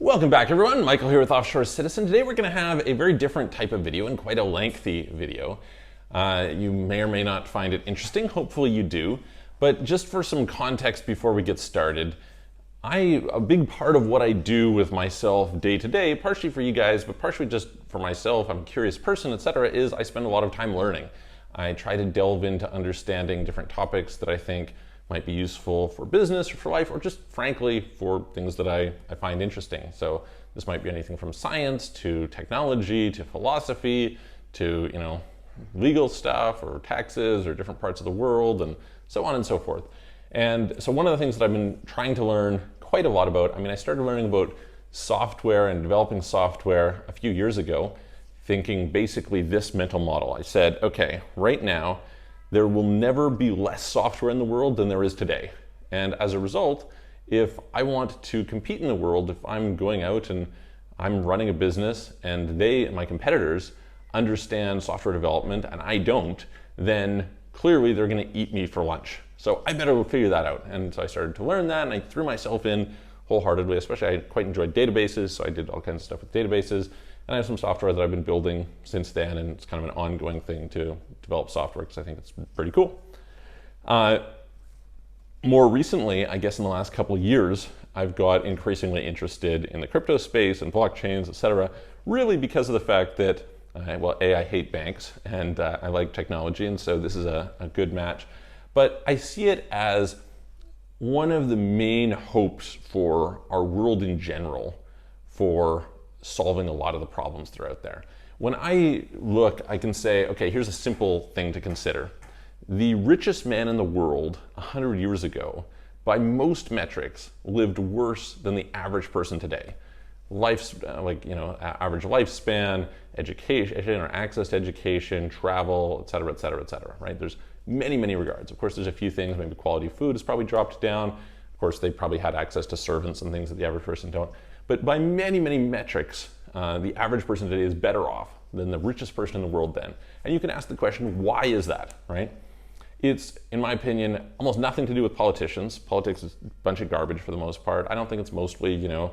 Welcome back, everyone. Michael here with Offshore Citizen. Today we're going to have a very different type of video and quite a lengthy video. You may or may not find it interesting. Hopefully you do. But just for some context before we get started, a big part of what I do with myself day to day, partially for you guys, but partially just for myself, I'm a curious person, etc., is I spend a lot of time learning. I try to delve into understanding different topics that I think might be useful for business or for life, or just frankly for things that I find interesting. So this might be anything from science to technology to philosophy to legal stuff or taxes or different parts of the world and so on and so forth. And so one of the things that I've been trying to learn quite a lot about, I started learning about software and developing software a few years ago, thinking basically this mental model. I said, okay, right now, there will never be less software in the world than there is today. And as a result, if I want to compete in the world, if I'm going out and I'm running a business and my competitors, understand software development and I don't, then clearly they're gonna eat me for lunch. So I better figure that out. And so I started to learn that and I threw myself in wholeheartedly, especially I quite enjoyed databases, so I did all kinds of stuff with databases. And I have some software that I've been building since then, and it's kind of an ongoing thing to develop software because I think it's pretty cool. More recently, I guess in the last couple of years, I've got increasingly interested in the crypto space and blockchains, etc., really because of the fact that, I hate banks and I like technology, and so this is a good match. But I see it as one of the main hopes for our world in general for solving a lot of the problems that are out there. When I look, I can say, okay, here's a simple thing to consider. The richest man in the world 100 years ago, by most metrics, lived worse than the average person today. Average lifespan, education, or access to education, travel, et cetera, right? There's many, many regards. Of course, there's a few things, maybe quality of food has probably dropped down. Of course, they probably had access to servants and things that the average person don't. But by many, many metrics, the average person today is better off than the richest person in the world then. And you can ask the question, why is that, right? It's, in my opinion, almost nothing to do with politicians. Politics is a bunch of garbage for the most part. I don't think it's mostly, the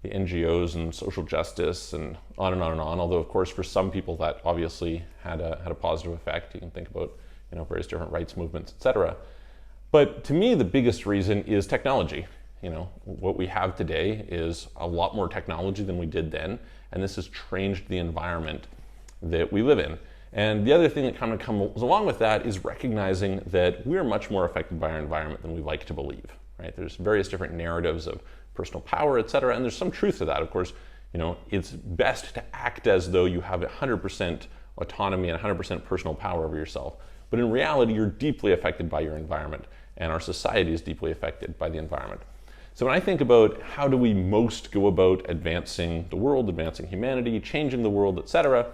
NGOs and social justice and on and on and on. Although, of course, for some people that obviously had a positive effect. You can think about, various different rights movements, etc. But to me, the biggest reason is technology. What we have today is a lot more technology than we did then, and this has changed the environment that we live in. And the other thing that kind of comes along with that is recognizing that we're much more affected by our environment than we like to believe, right? There's various different narratives of personal power, et cetera, and there's some truth to that. Of course, it's best to act as though you have 100% autonomy and 100% personal power over yourself. But in reality, you're deeply affected by your environment, and our society is deeply affected by the environment. So when I think about how do we most go about advancing the world, advancing humanity, changing the world, etc.,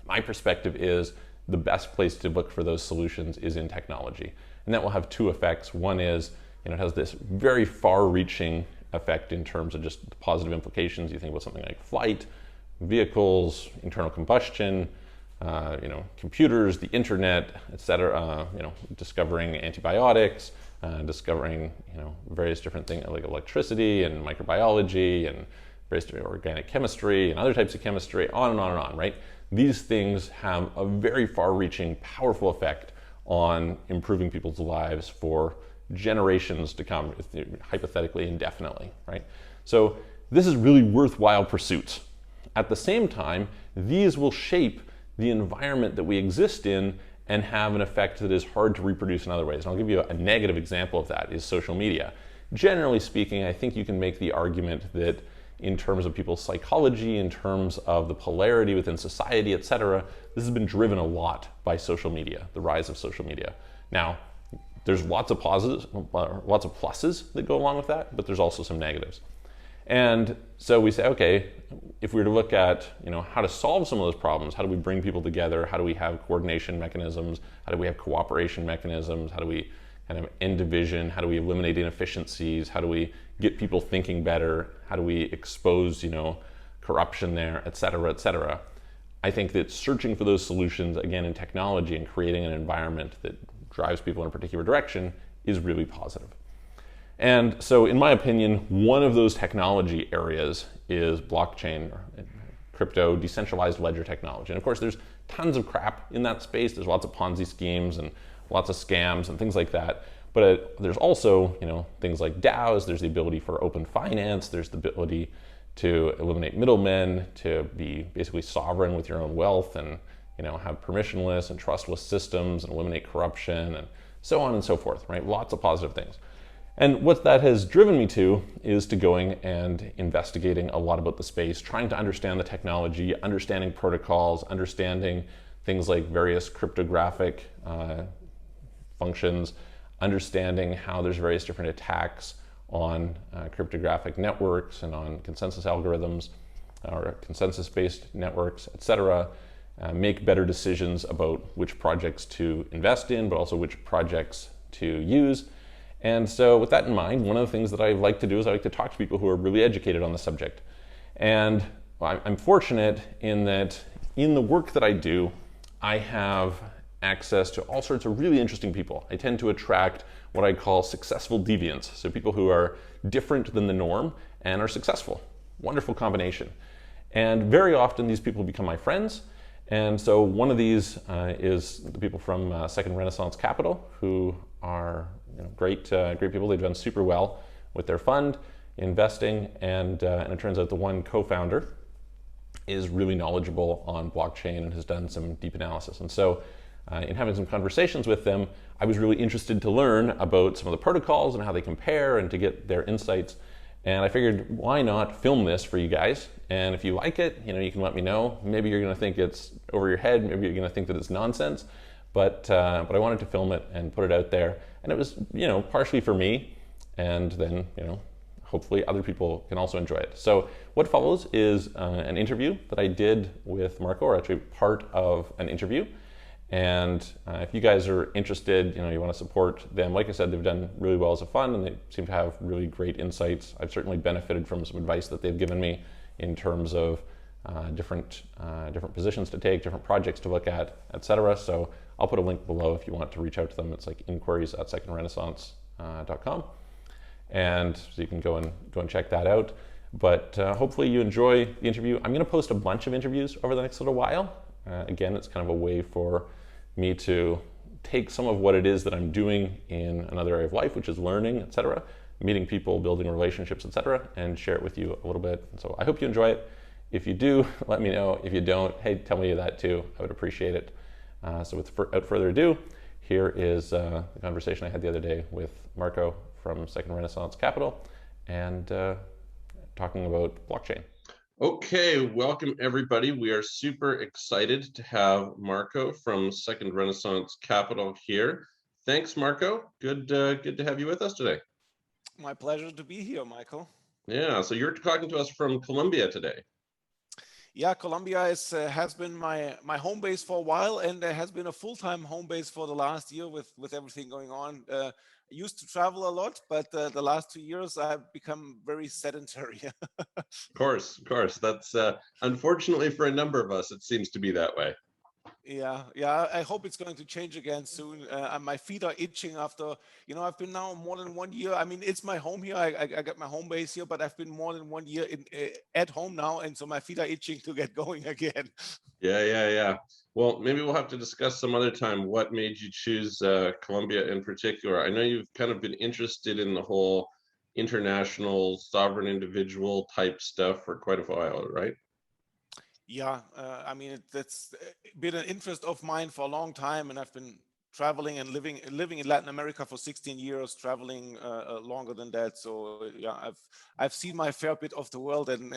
my perspective is the best place to look for those solutions is in technology. And that will have two effects. One is, it has this very far-reaching effect in terms of just the positive implications. You think about something like flight, vehicles, internal combustion, computers, the internet, etc., discovering antibiotics, discovering various different things like electricity and microbiology and various different organic chemistry and other types of chemistry, on and on and on, right? These things have a very far-reaching, powerful effect on improving people's lives for generations to come, hypothetically indefinitely, right? So this is really worthwhile pursuits. At the same time, these will shape the environment that we exist in and have an effect that is hard to reproduce in other ways. And I'll give you a negative example of that is social media. Generally speaking, I think you can make the argument that in terms of people's psychology, in terms of the polarity within society, etc., this has been driven a lot by social media, the rise of social media. Now, there's lots of positives, lots of pluses that go along with that, but there's also some negatives. And so we say, okay, if we were to look at how to solve some of those problems, how do we bring people together, how do we have coordination mechanisms, how do we have cooperation mechanisms, how do we kind of end division, how do we eliminate inefficiencies, how do we get people thinking better, how do we expose corruption there, et cetera, et cetera. I think that searching for those solutions, again, in technology and creating an environment that drives people in a particular direction is really positive. And so in my opinion, one of those technology areas is blockchain, or crypto, decentralized ledger technology. And of course, there's tons of crap in that space. There's lots of Ponzi schemes and lots of scams and things like that. But there's also, things like DAOs. There's the ability for open finance. There's the ability to eliminate middlemen, to be basically sovereign with your own wealth, and have permissionless and trustless systems, and eliminate corruption, and so on and so forth. Right? Lots of positive things. And what that has driven me to is to going and investigating a lot about the space, trying to understand the technology, understanding protocols, understanding things like various cryptographic functions, understanding how there's various different attacks on cryptographic networks and on consensus algorithms or consensus-based networks, etc. Make better decisions about which projects to invest in, but also which projects to use. And so with that in mind, one of the things that I like to do is I like to talk to people who are really educated on the subject. And I'm fortunate in that in the work that I do, I have access to all sorts of really interesting people. I tend to attract what I call successful deviants, so people who are different than the norm and are successful. Wonderful combination. And very often these people become my friends. And so one of these is the people from Second Renaissance Capital, who are great people. They've done super well with their fund investing, and it turns out the one co-founder is really knowledgeable on blockchain and has done some deep analysis. And so in having some conversations with them, I was really interested to learn about some of the protocols and how they compare and to get their insights. And I figured, why not film this for you guys? And if you like it, you can let me know. Maybe you're going to think it's over your head. Maybe you're going to think that it's nonsense. But I wanted to film it and put it out there. And it was, partially for me, and then, hopefully other people can also enjoy it. So what follows is an interview that I did with Marco, or actually part of an interview. And if you guys are interested, you want to support them, like I said, they've done really well as a fund, and they seem to have really great insights. I've certainly benefited from some advice that they've given me in terms of different positions to take, different projects to look at, etc. So I'll put a link below if you want to reach out to them. It's like inquiries@secondrenaissance.com, and so you can go and check that out. But hopefully you enjoy the interview. I'm going to post a bunch of interviews over the next little while. Again, it's kind of a way for me to take some of what it is that I'm doing in another area of life, which is learning, etc., meeting people, building relationships, etc., and share it with you a little bit. And so I hope you enjoy it. If you do, let me know. If you don't, hey, tell me that too. I would appreciate it. So without further ado, here is the conversation I had the other day with Marco from Second Renaissance Capital, and talking about blockchain. Okay, welcome everybody. We are super excited to have Marco from Second Renaissance Capital here. Thanks, Marco. Good to have you with us today. My pleasure to be here, Michael. Yeah, so you're talking to us from Colombia today. Yeah, Colombia has been my home base for a while, and has been a full-time home base for the last year with everything going on. I used to travel a lot, but the last 2 years I've become very sedentary. Of course. That's unfortunately for a number of us, it seems to be that way. Yeah, I hope it's going to change again soon. My feet are itching after, I've been now more than 1 year. I mean, it's my home here. I got my home base here, but I've been more than 1 year at home now. And so my feet are itching to get going again. Yeah. Well, maybe we'll have to discuss some other time what made you choose Colombia in particular. I know you've kind of been interested in the whole international sovereign individual type stuff for quite a while, right? Yeah, I mean, that's been an interest of mine for a long time, and I've been traveling and living in Latin America for 16 years, traveling longer than that. So yeah, I've seen my fair bit of the world, and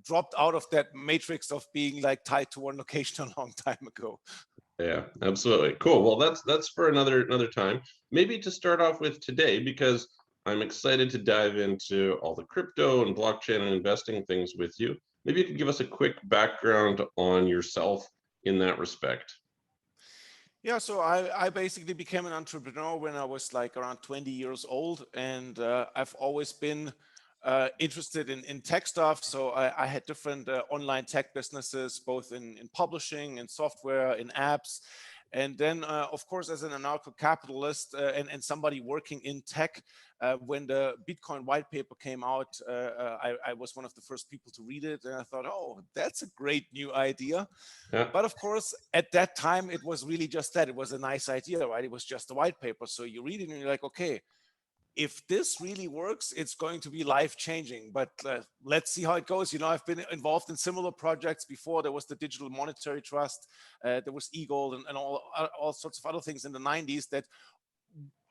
dropped out of that matrix of being like tied to one location a long time ago. Yeah, absolutely. Cool. Well, that's for another time. Maybe to start off with today, because I'm excited to dive into all the crypto and blockchain and investing things with you. Maybe you could give us a quick background on yourself in that respect. Yeah, so I basically became an entrepreneur when I was like around 20 years old, and I've always been interested in tech stuff. So I had different online tech businesses, both in publishing, in software, in apps. And then, of course, as an anarcho-capitalist and somebody working in tech, when the Bitcoin white paper came out, I was one of the first people to read it. And I thought, oh, that's a great new idea. Yeah. But of course, at that time, it was really just that. It was a nice idea, right? It was just a white paper. So you read it and you're like, okay, if this really works, it's going to be life-changing. But let's see how it goes. You know, I've been involved in similar projects before. There was the Digital Monetary Trust, there was eGold, and all sorts of other things in the 90s that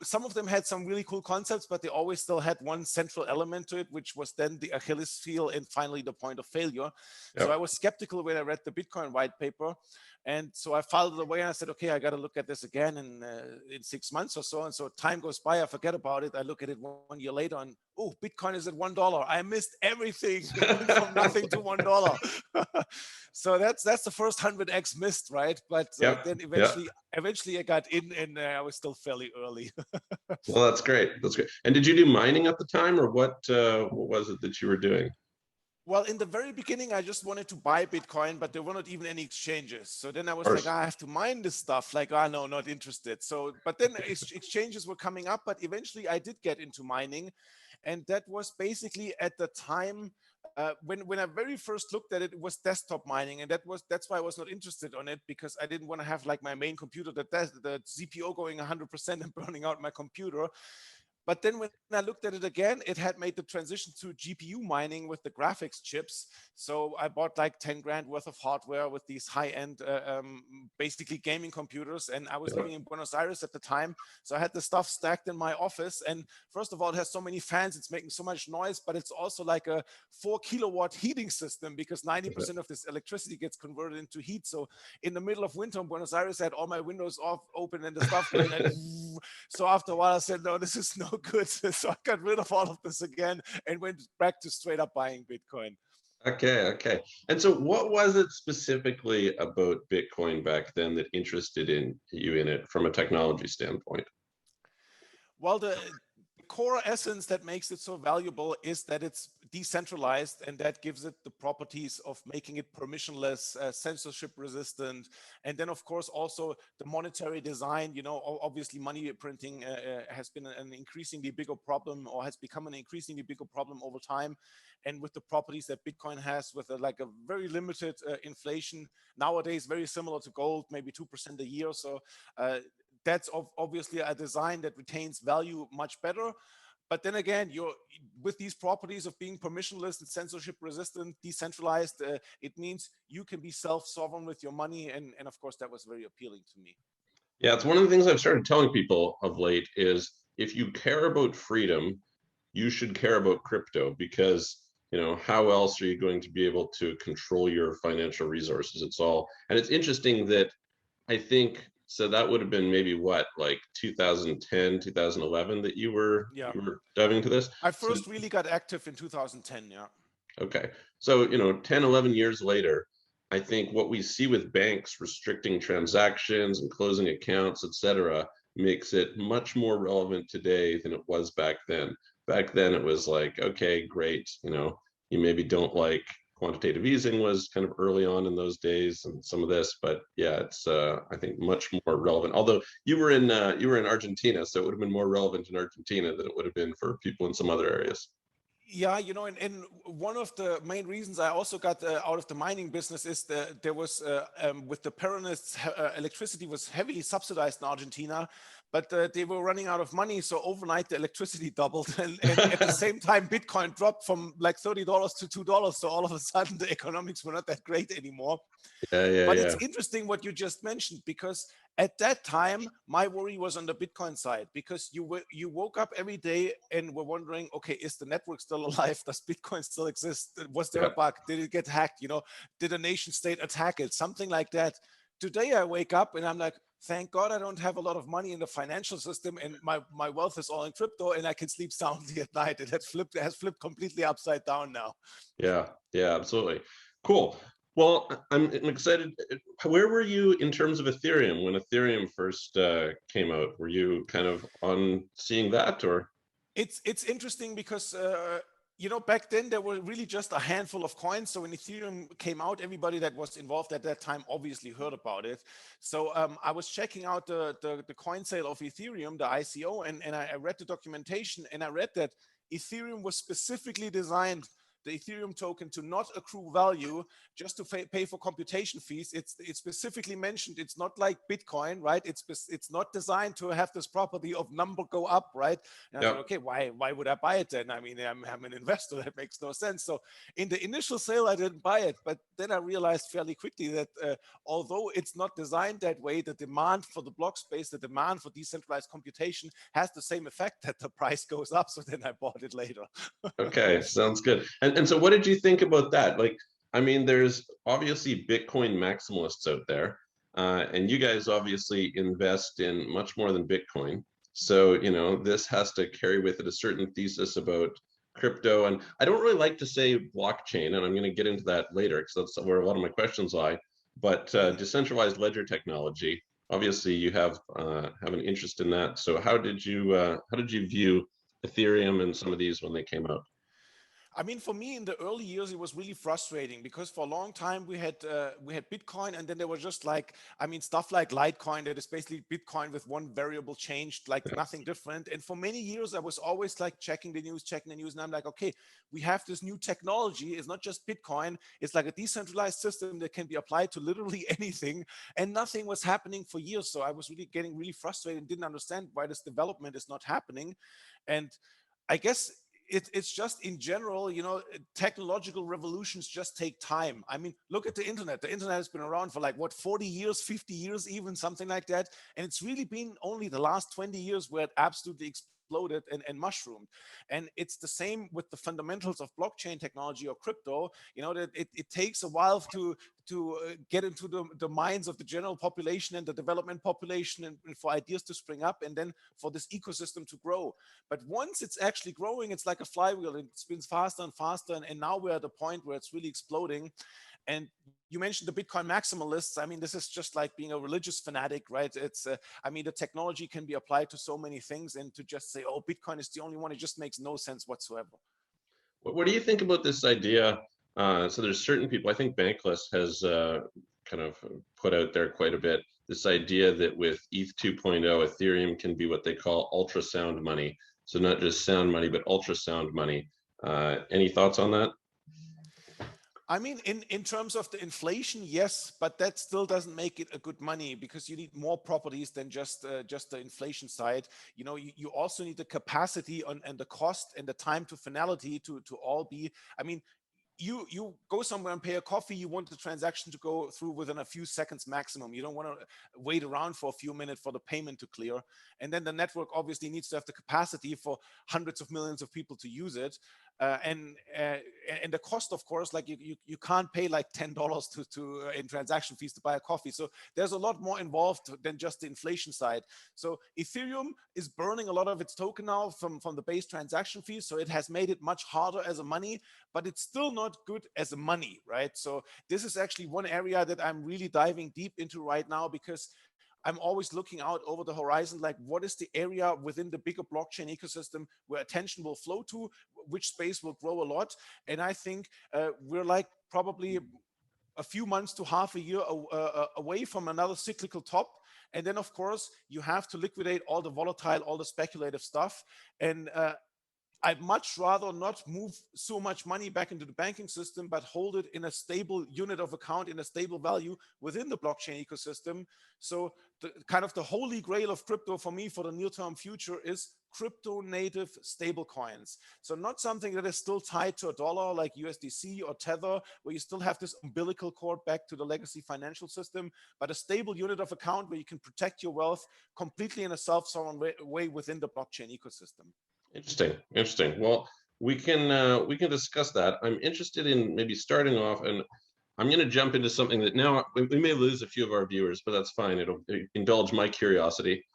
some of them had some really cool concepts, but they always still had one central element to it, which was then the Achilles heel and finally the point of failure. Yep. So I was skeptical when I read the Bitcoin white paper. And so I filed it away and I said, okay, I got to look at this again in 6 months or so. And so time goes by, I forget about it. I look at it 1 year later and, oh, Bitcoin is at $1. I missed everything. It went from nothing to $1. So that's the first 100x missed, right? But then eventually I got in and I was still fairly early. Well, that's great. That's great. And did you do mining at the time, or what was it that you were doing? Well, in the very beginning, I just wanted to buy Bitcoin, but there were not even any exchanges. So then I was like, I have to mine this stuff. Like, no, not interested. So, but then exchanges were coming up, but eventually I did get into mining. And that was basically at the time when I very first looked at it, it was desktop mining. And that's why I was not interested on it, because I didn't want to have like my main computer, the CPU going 100% and burning out my computer. But then when I looked at it again, it had made the transition to GPU mining with the graphics chips. So I bought like 10 grand worth of hardware with these high-end, basically gaming computers. And I was living in Buenos Aires at the time. So I had the stuff stacked in my office. And first of all, it has so many fans, it's making so much noise, but it's also like a 4 kilowatt heating system, because 90% of this electricity gets converted into heat. So in the middle of winter in Buenos Aires, I had all my windows open and the stuff going like, so after a while I said, no, this is no good. So I got rid of all of this again and went back to straight up buying Bitcoin. Okay. And so what was it specifically about Bitcoin back then that interested you in it from a technology standpoint? Well, the core essence that makes it so valuable is that it's decentralized, and that gives it the properties of making it permissionless, censorship resistant, and then of course also the monetary design. You know, obviously money printing has been an increasingly bigger problem, or has become an increasingly bigger problem over time. And with the properties that Bitcoin has, with like a very limited inflation nowadays, very similar to gold, maybe 2% a year. So that's obviously a design that retains value much better. But then again, with these properties of being permissionless and censorship resistant, decentralized, it means you can be self-sovereign with your money. And of course, that was very appealing to me. Yeah, it's one of the things I've started telling people of late is, if you care about freedom, you should care about crypto, because how else are you going to be able to control your financial resources? And it's interesting that I think, so that would have been maybe what, like 2010, 2011 that you were diving into this? I first really got active in 2010, yeah. Okay. So, 10, 11 years later, I think what we see with banks restricting transactions and closing accounts, et cetera, makes it much more relevant today than it was back then. Back then, it was like, okay, great. You maybe don't like quantitative easing was kind of early on in those days, and some of this, but yeah, it's I think much more relevant. Although you were in Argentina, so it would have been more relevant in Argentina than it would have been for people in some other areas. Yeah, and one of the main reasons I also got out of the mining business is that there was, with the Peronists, electricity was heavily subsidized in Argentina, but they were running out of money. So overnight, the electricity doubled. And at the same time, Bitcoin dropped from like $30 to $2. So all of a sudden, the economics were not that great anymore. But it's interesting what you just mentioned, because at that time, my worry was on the Bitcoin side, because you woke up every day and were wondering, okay, is the network still alive? Does Bitcoin still exist? Was there a bug? Did it get hacked? Did a nation state attack it? Something like that. Today, I wake up and I'm like, thank God I don't have a lot of money in the financial system, and my wealth is all in crypto, and I can sleep soundly at night. It has flipped completely upside down now. Yeah, absolutely. Cool. Well, I'm excited. Where were you in terms of Ethereum when Ethereum first came out? Were you kind of on seeing that, or? It's interesting because you know, back then there were really just a handful of coins. So when Ethereum came out, everybody that was involved at that time obviously heard about it. So I was checking out the coin sale of Ethereum, the ICO, and I read the documentation, and I read that Ethereum was specifically designed, the Ethereum token, to not accrue value, just to pay for computation fees. It's specifically mentioned. It's not like Bitcoin, right? It's not designed to have this property of number go up, right? And I thought, okay, why would I buy it then? I mean, I'm an investor. That makes no sense. So in the initial sale, I didn't buy it, but then I realized fairly quickly that although it's not designed that way, the demand for the block space, the demand for decentralized computation has the same effect, that the price goes up. So then I bought it later. Okay, sounds good. And so what did you think about that? Like, I mean, there's obviously Bitcoin maximalists out there, and you guys obviously invest in much more than Bitcoin. So, you know, this has to carry with it a certain thesis about crypto. And I don't really like to say blockchain, and I'm going to get into that later because that's where a lot of my questions lie. But decentralized ledger technology, obviously, you have an interest in that. So, how did you view Ethereum and some of these when they came out? I mean, for me, in the early years, it was really frustrating because for a long time we had Bitcoin, and then there was just like, I mean, stuff like Litecoin that is basically Bitcoin with one variable changed, like nothing different. And for many years, I was always like checking the news, and I'm like, okay, we have this new technology. It's not just Bitcoin. It's like a decentralized system that can be applied to literally anything, and nothing was happening for years. So I was really getting really frustrated and didn't understand why this development is not happening. And I guess it's just in general, you know, technological revolutions just take time. I mean, look at the internet. The internet has been around for like, what, 40 years, 50 years, even something like that. And it's really been only the last 20 years where it absolutely exploded and mushroomed. And it's the same with the fundamentals of blockchain technology or crypto. You know, that it takes a while to get into the minds of the general population and the development population, and for ideas to spring up, and then for this ecosystem to grow. But once it's actually growing, it's like a flywheel. It spins faster and faster, and now we're at a point where it's really exploding. And you mentioned the Bitcoin maximalists. I mean, this is just like being a religious fanatic, right? It's, I mean, the technology can be applied to so many things, and to just say, oh, Bitcoin is the only one, it just makes no sense whatsoever. What do you think about this idea? So there's certain people, I think Bankless has kind of put out there quite a bit, this idea that with ETH 2.0, Ethereum can be what they call ultrasound money. So not just sound money, but ultrasound money. Any thoughts on that? I mean, in terms of the inflation, yes, but that still doesn't make it a good money, because you need more properties than just the inflation side. You know, you also need the capacity and the cost and the time to finality to all be. I mean, you go somewhere and pay a coffee, you want the transaction to go through within a few seconds maximum. You don't want to wait around for a few minutes for the payment to clear. And then the network obviously needs to have the capacity for hundreds of millions of people to use it. And the cost, of course, like you can't pay like $10 to in transaction fees to buy a coffee. So there's a lot more involved than just the inflation side. So Ethereum is burning a lot of its token now from the base transaction fees. So it has made it much harder as a money, but it's still not good as a money, right? So this is actually one area that I'm really diving deep into right now, because I'm always looking out over the horizon, like what is the area within the bigger blockchain ecosystem where attention will flow to, which space will grow a lot. And I think we're like probably a few months to half a year away from another cyclical top. And then, of course, you have to liquidate all the volatile, all the speculative stuff. And I'd much rather not move so much money back into the banking system, but hold it in a stable unit of account, in a stable value within the blockchain ecosystem. So the kind of the holy grail of crypto for me for the near-term future is crypto native stable coins. So not something that is still tied to a dollar like USDC or Tether, where you still have this umbilical cord back to the legacy financial system, but a stable unit of account where you can protect your wealth completely in a self-sovereign way within the blockchain ecosystem. Interesting. Well, we can discuss that. I'm interested in maybe starting off, and I'm going to jump into something that now we may lose a few of our viewers, but that's fine. It'll indulge my curiosity.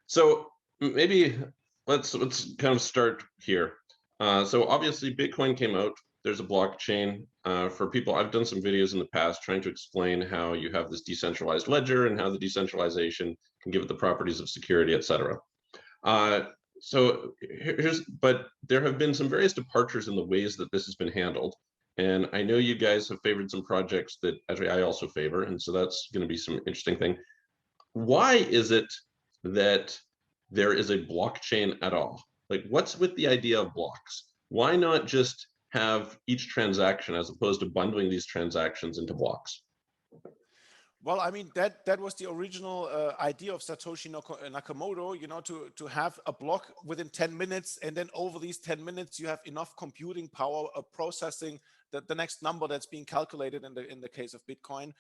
So maybe let's kind of start here. So obviously Bitcoin came out. There's a blockchain for people. I've done some videos in the past trying to explain how you have this decentralized ledger and how the decentralization can give it the properties of security, etc. so but there have been some various departures in the ways that this has been handled. And I know you guys have favored some projects that actually I also favor. And so that's going to be some interesting thing. Why is it that there is a blockchain at all? Like, what's with the idea of blocks? Why not just have each transaction as opposed to bundling these transactions into blocks? Well, I mean, that was the original idea of Satoshi Nakamoto, you know, to have a block within 10 minutes, and then over these 10 minutes you have enough computing power of processing the next number that's being calculated in the case of Bitcoin.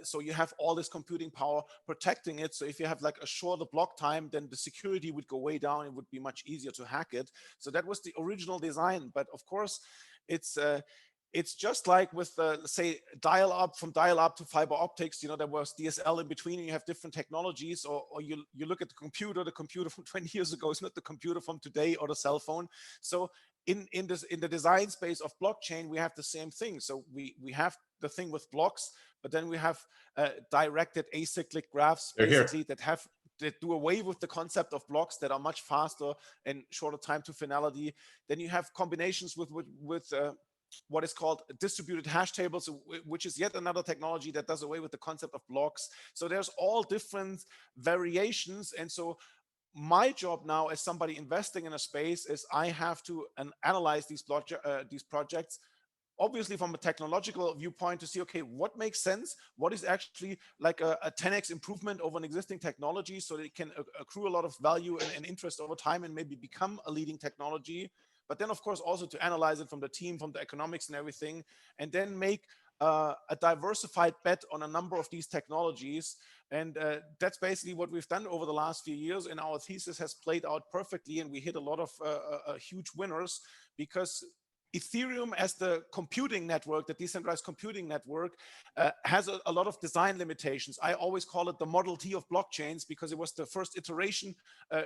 So you have all this computing power protecting it. So if you have like a shorter block time, then the security would go way down. It would be much easier to hack it. So that was the original design. But of course, it's just like with say dial-up, from dial-up to fiber optics, you know, there was DSL in between, and you have different technologies, or you look at the computer from 20 years ago is not the computer from today, or the cell phone. So in the design space of blockchain, we have the same thing. So we have the thing with blocks, but then we have directed acyclic graphs basically that do away with the concept of blocks, that are much faster and shorter time to finality. Then you have combinations with what is called distributed hash tables, which is yet another technology that does away with the concept of blocks. So there's all different variations. And so my job now as somebody investing in a space is I have to analyze these projects, obviously from a technological viewpoint, to see, okay, what makes sense? What is actually like a 10x improvement over an existing technology, so that it can accrue a lot of value and interest over time and maybe become a leading technology. But then, of course, also to analyze it from the team, from the economics and everything, and then make a diversified bet on a number of these technologies. And that's basically what we've done over the last few years. And our thesis has played out perfectly. And we hit a lot of huge winners, because Ethereum as the computing network, the decentralized computing network, has a lot of design limitations. I always call it the Model T of blockchains, because it was the first iteration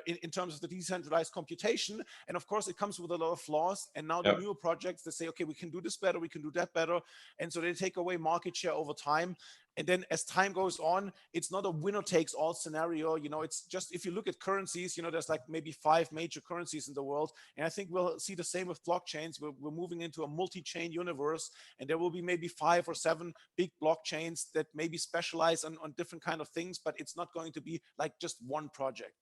in terms of the decentralized computation. And of course, it comes with a lot of flaws. And now the newer projects, they say, okay, we can do this better, we can do that better. And so they take away market share over time. And then as time goes on, it's not a winner takes all scenario. You know, it's just, if you look at currencies, you know, there's like maybe 5 major currencies in the world. And I think we'll see the same with blockchains. We're moving into a multi-chain universe, and there will be maybe 5 or 7 big blockchains that maybe specialize on different kind of things, but it's not going to be like just one project.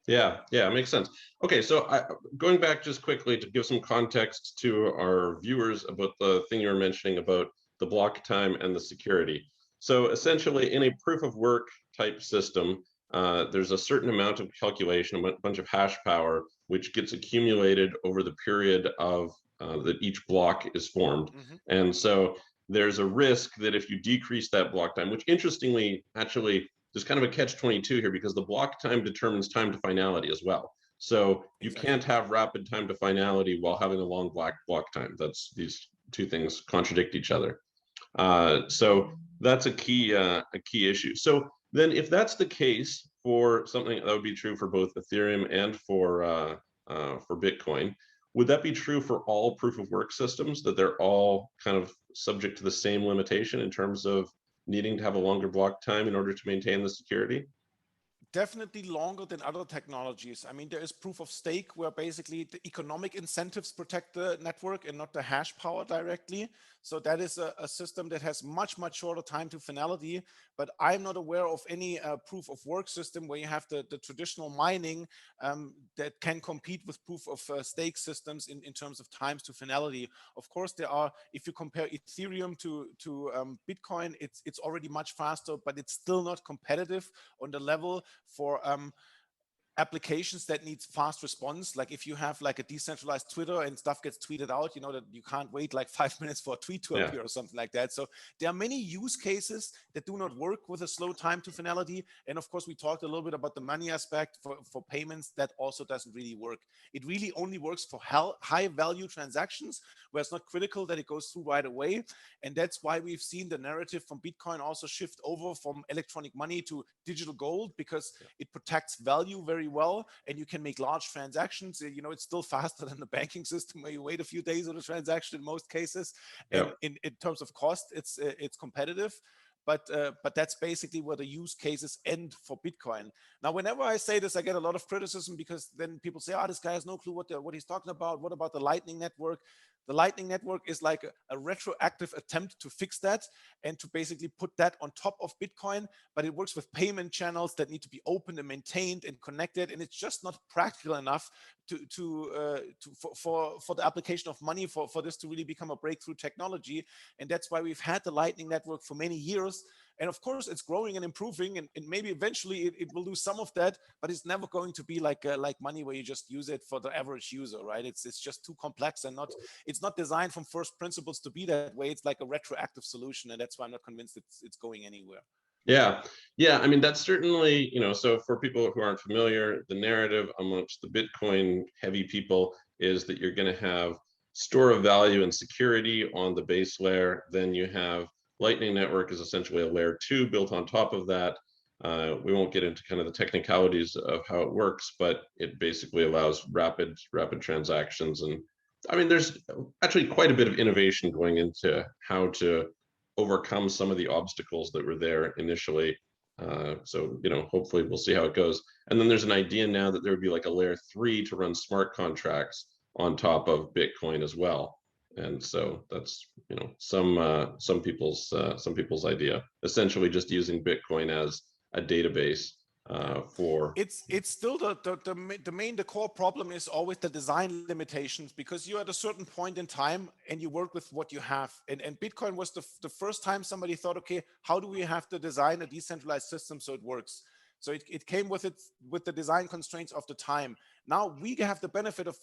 Yeah, it makes sense. Okay, so going back just quickly to give some context to our viewers about the thing you were mentioning about the block time and the security. So essentially, in a proof of work type system, there's a certain amount of calculation, a bunch of hash power, which gets accumulated over the period of that each block is formed. Mm-hmm. And so there's a risk that if you decrease that block time, which interestingly, actually, there's kind of a catch-22 here, because the block time determines time to finality as well. So you can't have rapid time to finality while having a long block time. These two things contradict each other. So that's a key issue. So then, if that's the case for something that would be true for both Ethereum and for Bitcoin, would that be true for all proof of work systems, that they're all kind of subject to the same limitation in terms of needing to have a longer block time in order to maintain the security? Definitely longer than other technologies. I mean, there is proof of stake, where basically the economic incentives protect the network and not the hash power directly. So that is a system that has much shorter time to finality. But I'm not aware of any proof of work system where you have the traditional mining that can compete with proof of stake systems in terms of times to finality. Of course, there are, if you compare Ethereum to Bitcoin, it's already much faster, but it's still not competitive on the level for applications that needs fast response. Like if you have like a decentralized Twitter and stuff gets tweeted out, you know, that you can't wait like 5 minutes for a tweet to appear or something like that. So there are many use cases that do not work with a slow time to finality. And of course, we talked a little bit about the money aspect for payments. That also doesn't really work. It really only works for high value transactions, where it's not critical that it goes through right away. And that's why we've seen the narrative from Bitcoin also shift over from electronic money to digital gold, because it protects value very well, and you can make large transactions. You know, it's still faster than the banking system, where you wait a few days on a transaction in most cases. And in terms of cost, it's competitive. but that's basically where the use cases end for Bitcoin. Now, whenever I say this, I get a lot of criticism, because then people say, this guy has no clue what he's talking about. What about the Lightning Network? The Lightning Network is like a retroactive attempt to fix that and to basically put that on top of Bitcoin, but it works with payment channels that need to be opened and maintained and connected, and it's just not practical enough for the application of money for this to really become a breakthrough technology. And that's why we've had the Lightning Network for many years. And of course, it's growing and improving, and maybe eventually it will do some of that, but it's never going to be like money where you just use it for the average user, right? It's just too complex, and it's not designed from first principles to be that way. It's like a retroactive solution, and that's why I'm not convinced it's going anywhere. Yeah, I mean, that's certainly, so for people who aren't familiar, the narrative amongst the Bitcoin heavy people is that you're going to have store of value and security on the base layer. Then you have Lightning Network is essentially a layer 2 built on top of that. We won't get into kind of the technicalities of how it works, but it basically allows rapid transactions. And I mean, there's actually quite a bit of innovation going into how to overcome some of the obstacles that were there initially. So, hopefully we'll see how it goes. And then there's an idea now that there would be like a layer 3 to run smart contracts on top of Bitcoin as well. And so that's, some people's idea, essentially just using Bitcoin as a database for. It's still the core problem is always the design limitations, because you're at a certain point in time and you work with what you have. And Bitcoin was the first time somebody thought, okay, how do we have to design a decentralized system so it works? So it came with the design constraints of the time. Now we have the benefit of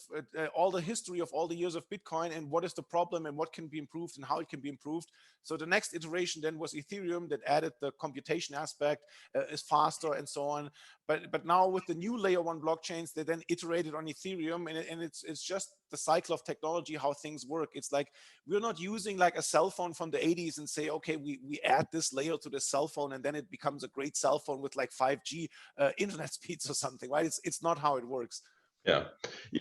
all the history of all the years of Bitcoin and what is the problem and what can be improved and how it can be improved. So the next iteration then was Ethereum that added the computation aspect, is faster and so on. But now with the new layer 1 blockchains, they then iterated on Ethereum, and it's just the cycle of technology, how things work. It's like we're not using like a cell phone from the 80s and say, okay, we add this layer to the cell phone and then it becomes a great cell phone with like 5G internet speeds or something, right? It's not how it works. Yeah.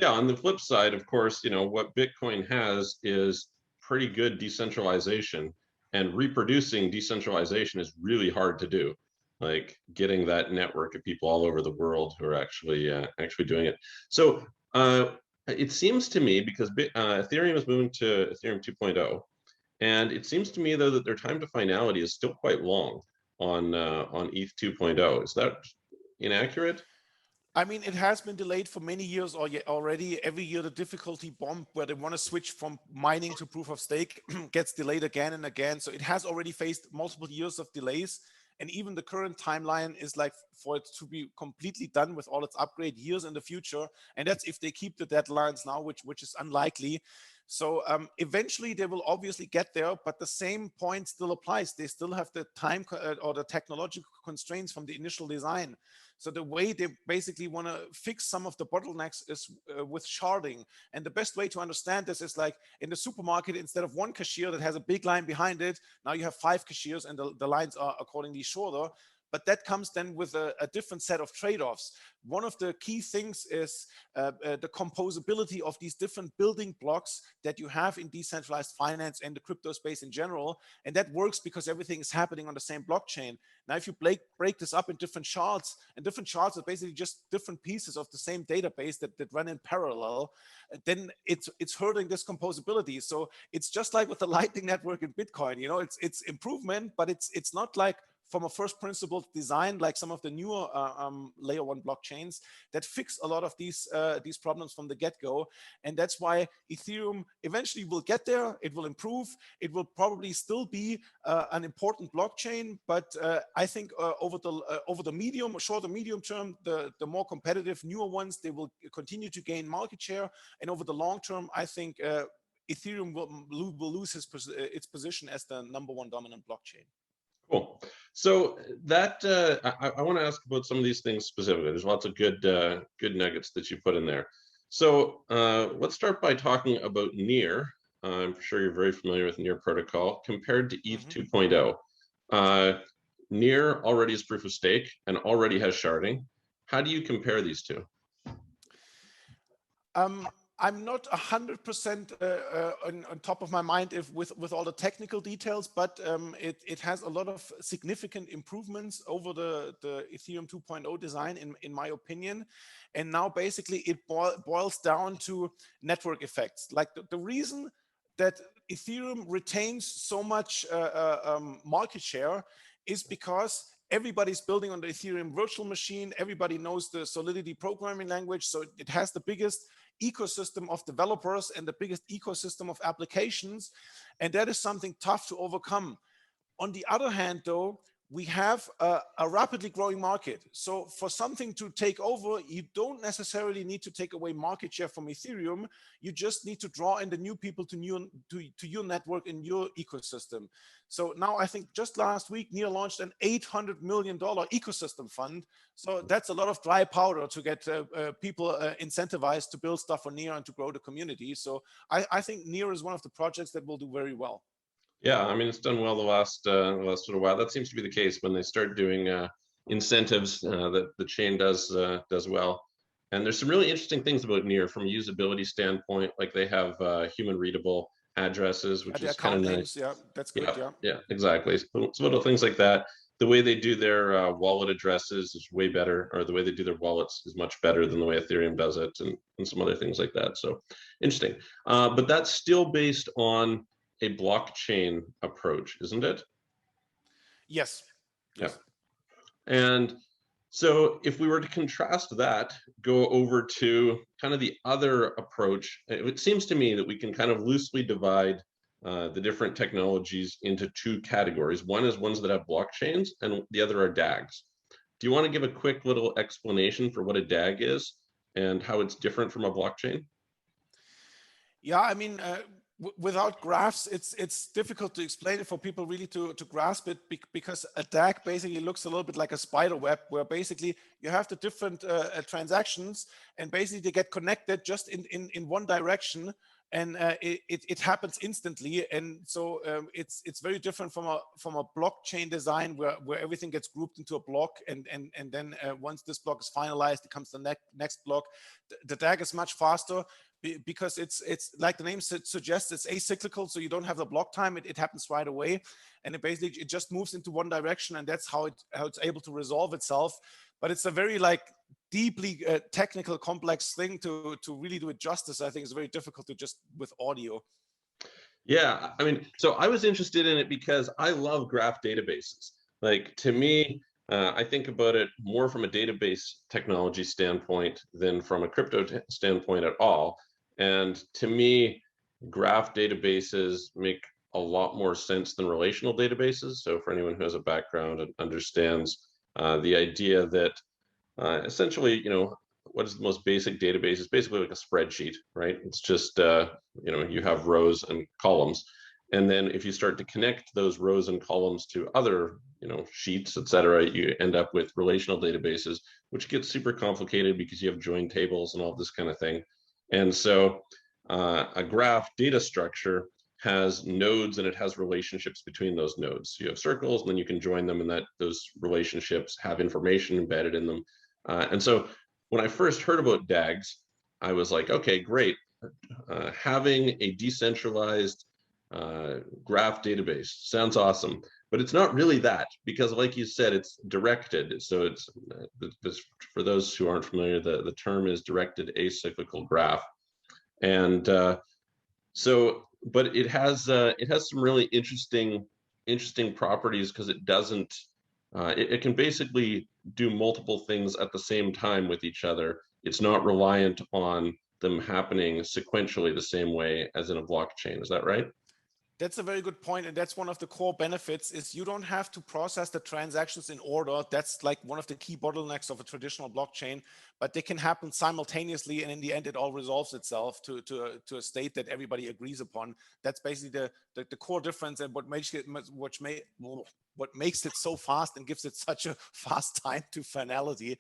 On the flip side, of course, what Bitcoin has is pretty good decentralization, and reproducing decentralization is really hard to do. Like getting that network of people all over the world who are actually doing it. So it seems to me, because Ethereum is moving to Ethereum 2.0, and it seems to me though that their time to finality is still quite long on ETH 2.0. Is that inaccurate? I mean, it has been delayed for many years already. Every year, the difficulty bomb where they want to switch from mining to proof of stake gets delayed again and again. So it has already faced multiple years of delays. And even the current timeline is like for it to be completely done with all its upgrade years in the future. And that's if they keep the deadlines now, which is unlikely. So eventually they will obviously get there, but the same point still applies. They still have the time or the technological constraints from the initial design. So the way they basically want to fix some of the bottlenecks is with sharding. And the best way to understand this is like in the supermarket, instead of one cashier that has a big line behind it, now you have 5 cashiers and the lines are accordingly shorter. But that comes then with a different set of trade-offs. One of the key things is the composability of these different building blocks that you have in decentralized finance and the crypto space in general. And that works because everything is happening on the same blockchain. Now, if you break this up in different shards, and different shards are basically just different pieces of the same database that run in parallel, then it's hurting this composability. So it's just like with the Lightning Network in Bitcoin, it's improvement, but it's not like from a first principle design, like some of the newer layer 1 blockchains that fix a lot of these problems from the get-go. And that's why Ethereum eventually will get there. It will improve. It will probably still be an important blockchain, but I think over the short or medium term, the more competitive newer ones, they will continue to gain market share. And over the long term, I think Ethereum will lose its position as the #1 dominant blockchain. Cool. So that I want to ask about some of these things specifically. There's lots of good nuggets that you put in there. So let's start by talking about Near. I'm sure you're very familiar with Near protocol compared to ETH 2.0. Near already is proof of stake and already has sharding. How do you compare these two? I'm not 100% on top of my mind with all the technical details, but it has a lot of significant improvements over the Ethereum 2.0 design, in my opinion. And now basically it boils down to network effects. Like the reason that Ethereum retains so much market share is because everybody's building on the Ethereum virtual machine. Everybody knows the Solidity programming language. So it has the biggest ecosystem of developers and the biggest ecosystem of applications. And that is something tough to overcome. On the other hand, though, we have a rapidly growing market. So for something to take over, you don't necessarily need to take away market share from Ethereum. You just need to draw in the new people to your network and your ecosystem. So now I think just last week, Near launched an $800 million ecosystem fund. So that's a lot of dry powder to get people incentivized to build stuff on Near and to grow the community. So I think Near is one of the projects that will do very well. Yeah, I mean, it's done well the last little while. That seems to be the case when they start doing incentives that the chain does well. And there's some really interesting things about Near from a usability standpoint, like they have human readable addresses, which is kind of nice. Yeah, that's good. Yeah, exactly. So little things like that. The way they do their wallet addresses is way better, or the way they do their wallets is much better than the way Ethereum does it, and some other things like that. So interesting. But that's still based on a blockchain approach, isn't it? Yes. Yeah. And so if we were to contrast that, go over to kind of the other approach, it seems to me that we can kind of loosely divide the different technologies into two categories. One is ones that have blockchains and the other are DAGs. Do you want to give a quick little explanation for what a DAG is and how it's different from a blockchain? Yeah, I mean, without graphs, it's difficult to explain it for people really to grasp it, because a DAG basically looks a little bit like a spider web, where basically you have the different transactions and basically they get connected just in one direction, and it happens instantly. And so it's very different from a blockchain design where everything gets grouped into a block, and then once this block is finalized, it comes the next block. The DAG is much faster, because it's like the name suggests, it's acyclical, so you don't have the block time. It happens right away, and it just moves into one direction, and that's how it's able to resolve itself. But it's a very deeply technical, complex thing to really do it justice. I think it's very difficult to just with audio. Yeah, I mean, so I was interested in it because I love graph databases. Like, to me, I think about it more from a database technology standpoint than from a crypto standpoint at all. And to me, graph databases make a lot more sense than relational databases. So for anyone who has a background and understands the idea that essentially, what is the most basic database? It's basically like a spreadsheet, right? It's just, you have rows and columns. And then if you start to connect those rows and columns to other, sheets, et cetera, you end up with relational databases, which gets super complicated because you have join tables and all this kind of thing. And so a graph data structure has nodes and it has relationships between those nodes. So you have circles, and then you can join them, and those relationships have information embedded in them. And so when I first heard about DAGs, I was like, okay, great. Having a decentralized graph database sounds awesome, but it's not really that, because like you said, it's directed. So it's for those who aren't familiar, the term is directed acyclical graph. And but it has some really interesting properties, because it doesn't it can basically do multiple things at the same time with each other. It's not reliant on them happening sequentially the same way as in a blockchain. Is that right? That's a very good point, and that's one of the core benefits, is you don't have to process the transactions in order. That's like one of the key bottlenecks of a traditional blockchain, but they can happen simultaneously, and in the end it all resolves itself to a state that everybody agrees upon. That's basically the core difference, and what makes it so fast and gives it such a fast time to finality.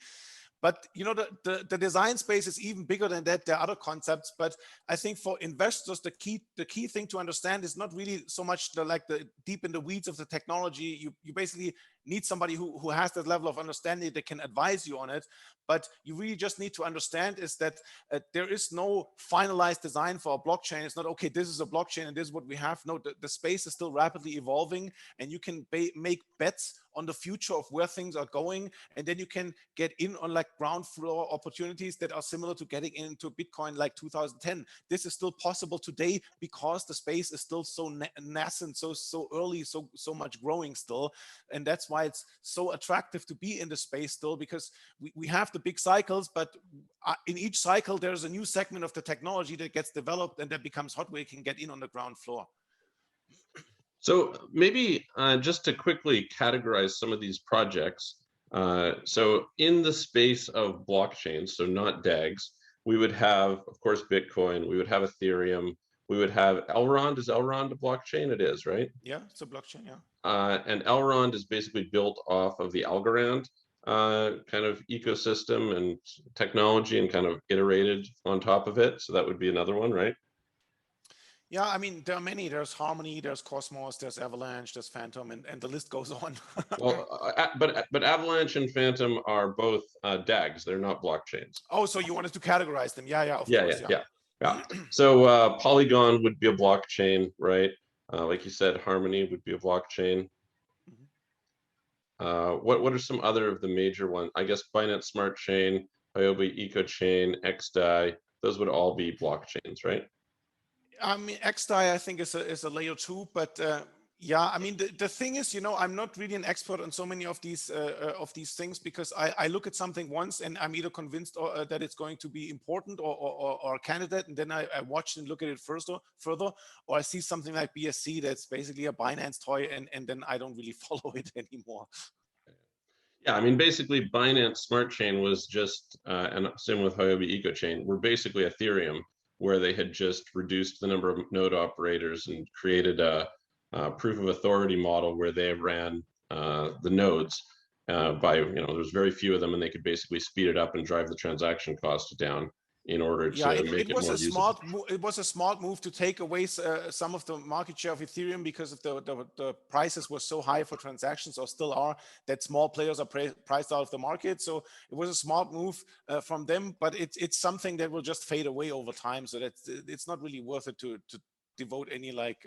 But the design space is even bigger than that. There are other concepts, but I think for investors, the key thing to understand is not really so much the deep in the weeds of the technology. You basically need somebody who has that level of understanding that can advise you on it. But you really just need to understand is that there is no finalized design for a blockchain. It's not, okay, this is a blockchain and this is what we have. No, the space is still rapidly evolving, and you can make bets on the future of where things are going. And then you can get in on like ground floor opportunities that are similar to getting into Bitcoin like 2010. This is still possible today because the space is still so nascent, so early, so much growing still. And that's why it's so attractive to be in the space still, because we have the big cycles, but in each cycle, there's a new segment of the technology that gets developed and that becomes hot where you can get in on the ground floor. So maybe just to quickly categorize some of these projects. So in the space of blockchains, so not DAGs, we would have, of course, Bitcoin, we would have Ethereum, we would have Elrond. Is Elrond a blockchain? It is, right? Yeah, it's a blockchain, yeah. And Elrond is basically built off of the Algorand kind of ecosystem and technology and kind of iterated on top of it. So that would be another one, right? Yeah, I mean, there are many. There's Harmony, there's Cosmos, there's Avalanche, there's Fantom, and the list goes on. Well, but Avalanche and Fantom are both DAGs. They're not blockchains. Oh, so you wanted to categorize them? Yeah, of course. Yeah. So Polygon would be a blockchain, right? Like you said, Harmony would be a blockchain. What are some other of the major ones? I guess Binance Smart Chain, Huobi Eco Chain, X-Dai, those would all be blockchains, right? I mean, X-Dai, I think, is a layer 2, but yeah, I mean, the thing is, you know, I'm not really an expert on so many of these things, because I look at something once and I'm either convinced that it's going to be important or a candidate, and then I watch and look at it further, or I see something like BSC that's basically a Binance toy, and then I don't really follow it anymore. Yeah, I mean, basically Binance Smart Chain was just, and same with Huobi Eco Chain, were basically Ethereum, where they had just reduced the number of node operators and created a proof of authority model where they ran the nodes by, you know, there's very few of them, and they could basically speed it up and drive the transaction cost down in order to make it more usable. It was a smart move to take away some of the market share of Ethereum, because of the prices were so high for transactions, or still are, that small players are priced out of the market. So it was a smart move from them, but it's something that will just fade away over time. So it's not really worth it to devote any like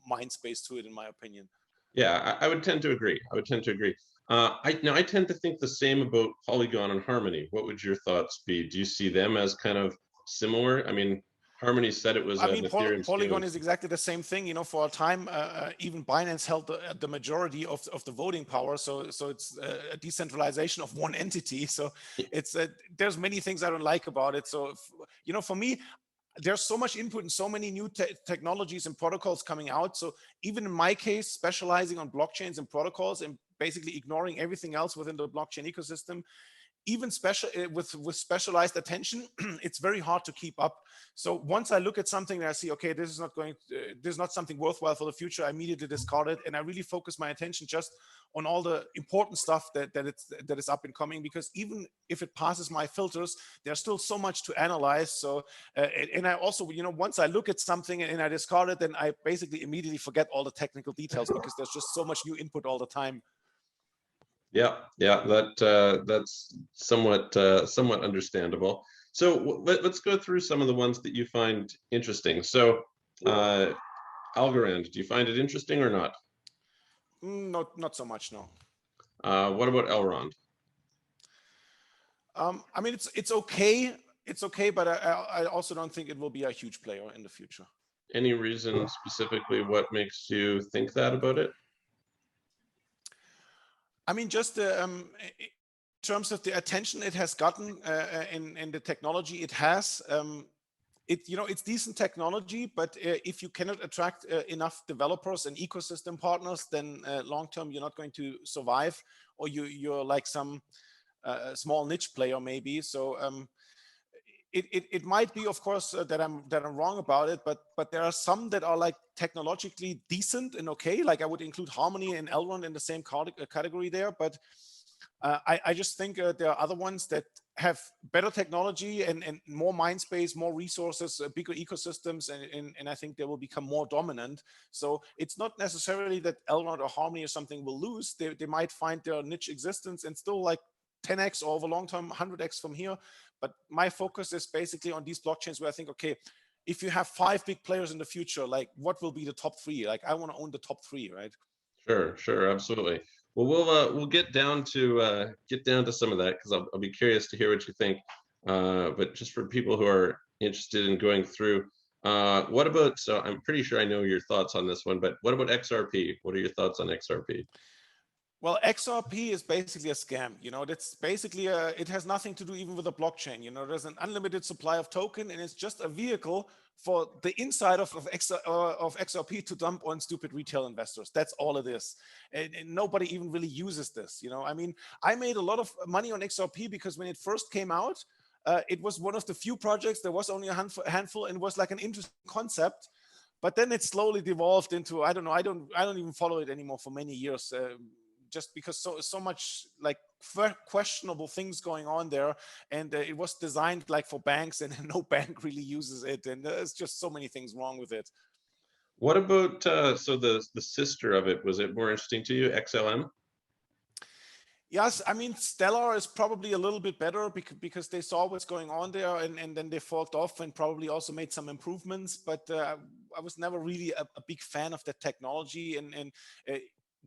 mind space to it, in my opinion. Yeah, I would tend to agree. I tend to think the same about Polygon and Harmony. What would your thoughts be? Do you see them as kind of similar? I mean, Harmony said it was Ethereum Polygon is exactly the same thing. You know, for a time, even Binance held the majority of the voting power. So it's a decentralization of one entity. So it's there's many things I don't like about it. So you know, for me, there's so much input and so many new technologies and protocols coming out. So even in my case, specializing on blockchains and protocols and basically ignoring everything else within the blockchain ecosystem, even with specialized attention, it's very hard to keep up. So once I look at something and I see, okay, this is not something worthwhile for the future, I immediately discard it, and I really focus my attention just on all the important stuff that is up and coming. Because even if it passes my filters, there's still so much to analyze. So and I also, you know, once I look at something and I discard it, then I basically immediately forget all the technical details, because there's just so much new input all the time. Yeah, that's somewhat understandable. So let's go through some of the ones that you find interesting. So Algorand, do you find it interesting or not? Not so much, no. What about Elrond? I mean, it's okay. It's okay, but I also don't think it will be a huge player in the future. Any reason specifically what makes you think that about it? I mean, just in terms of the attention it has gotten in the technology it has, it's decent technology, but if you cannot attract enough developers and ecosystem partners, then long term you're not going to survive, or you're like some small niche player maybe. So it might be, of course, that I'm wrong about it, but there are some that are like technologically decent and okay. Like I would include Harmony and Elrond in the same category there, but I just think there are other ones that have better technology and more mind space, more resources, bigger ecosystems, and I think they will become more dominant. So it's not necessarily that Elrond or Harmony or something will lose. They might find their niche existence and still like 10x or over long term 100x from here. But my focus is basically on these blockchains where I think, okay, if you have 5 big players in the future, like what will be the top 3? Like I want to own the top 3, right? Sure, absolutely. Well, we'll get down to some of that because I'll be curious to hear what you think. But just for people who are interested in going through, what about? So I'm pretty sure I know your thoughts on this one, but what about XRP? What are your thoughts on XRP? Well, XRP is basically a scam. You know, that's basically it has nothing to do even with the blockchain. You know, there's an unlimited supply of token, and it's just a vehicle for the inside of XRP to dump on stupid retail investors. That's all it is. And nobody even really uses this. You know, I mean, I made a lot of money on XRP because when it first came out, it was one of the few projects. There was only a handful, and was like an interesting concept. But then it slowly devolved into, I don't know, I don't even follow it anymore for many years. Just because so much like questionable things going on there, and it was designed like for banks, and no bank really uses it, and there's just so many things wrong with it. What about so the sister of it, was it more interesting to you, XLM? Yes, I mean, Stellar is probably a little bit better because they saw what's going on there, and then they forked off and probably also made some improvements. But I was never really a big fan of that technology, and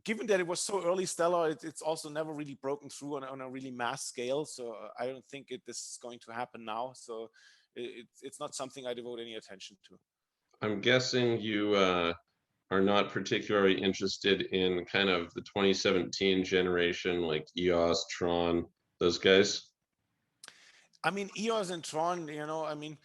given that it was so early, Stellar, it's also never really broken through on a really mass scale. So I don't think this is going to happen now. So it's not something I devote any attention to. I'm guessing you are not particularly interested in kind of the 2017 generation, like EOS, Tron, those guys? I mean, EOS and Tron, you know, I mean,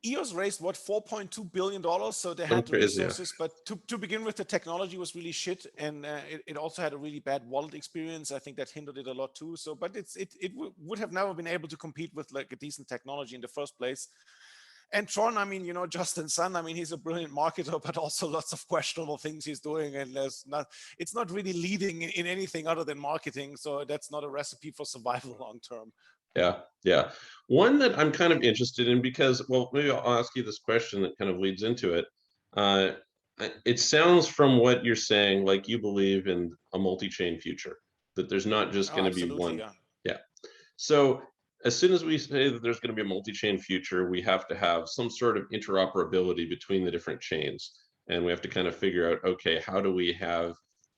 EOS raised what, $4.2 billion, so they had the resources, but to begin with, the technology was really shit, and it also had a really bad wallet experience. I think that hindered it a lot too. So, but it would have never been able to compete with like a decent technology in the first place. And Tron, I mean, you know, Justin Sun, I mean, he's a brilliant marketer, but also lots of questionable things he's doing, and it's not really leading in anything other than marketing. So that's not a recipe for survival long term. Yeah. One that I'm kind of interested in because, well, maybe I'll ask you this question that kind of leads into it. It sounds from what you're saying like you believe in a multi-chain future, that there's not just going to be one. Yeah. So as soon as we say that there's going to be a multi-chain future, we have to have some sort of interoperability between the different chains. And we have to kind of figure out, okay, how do we have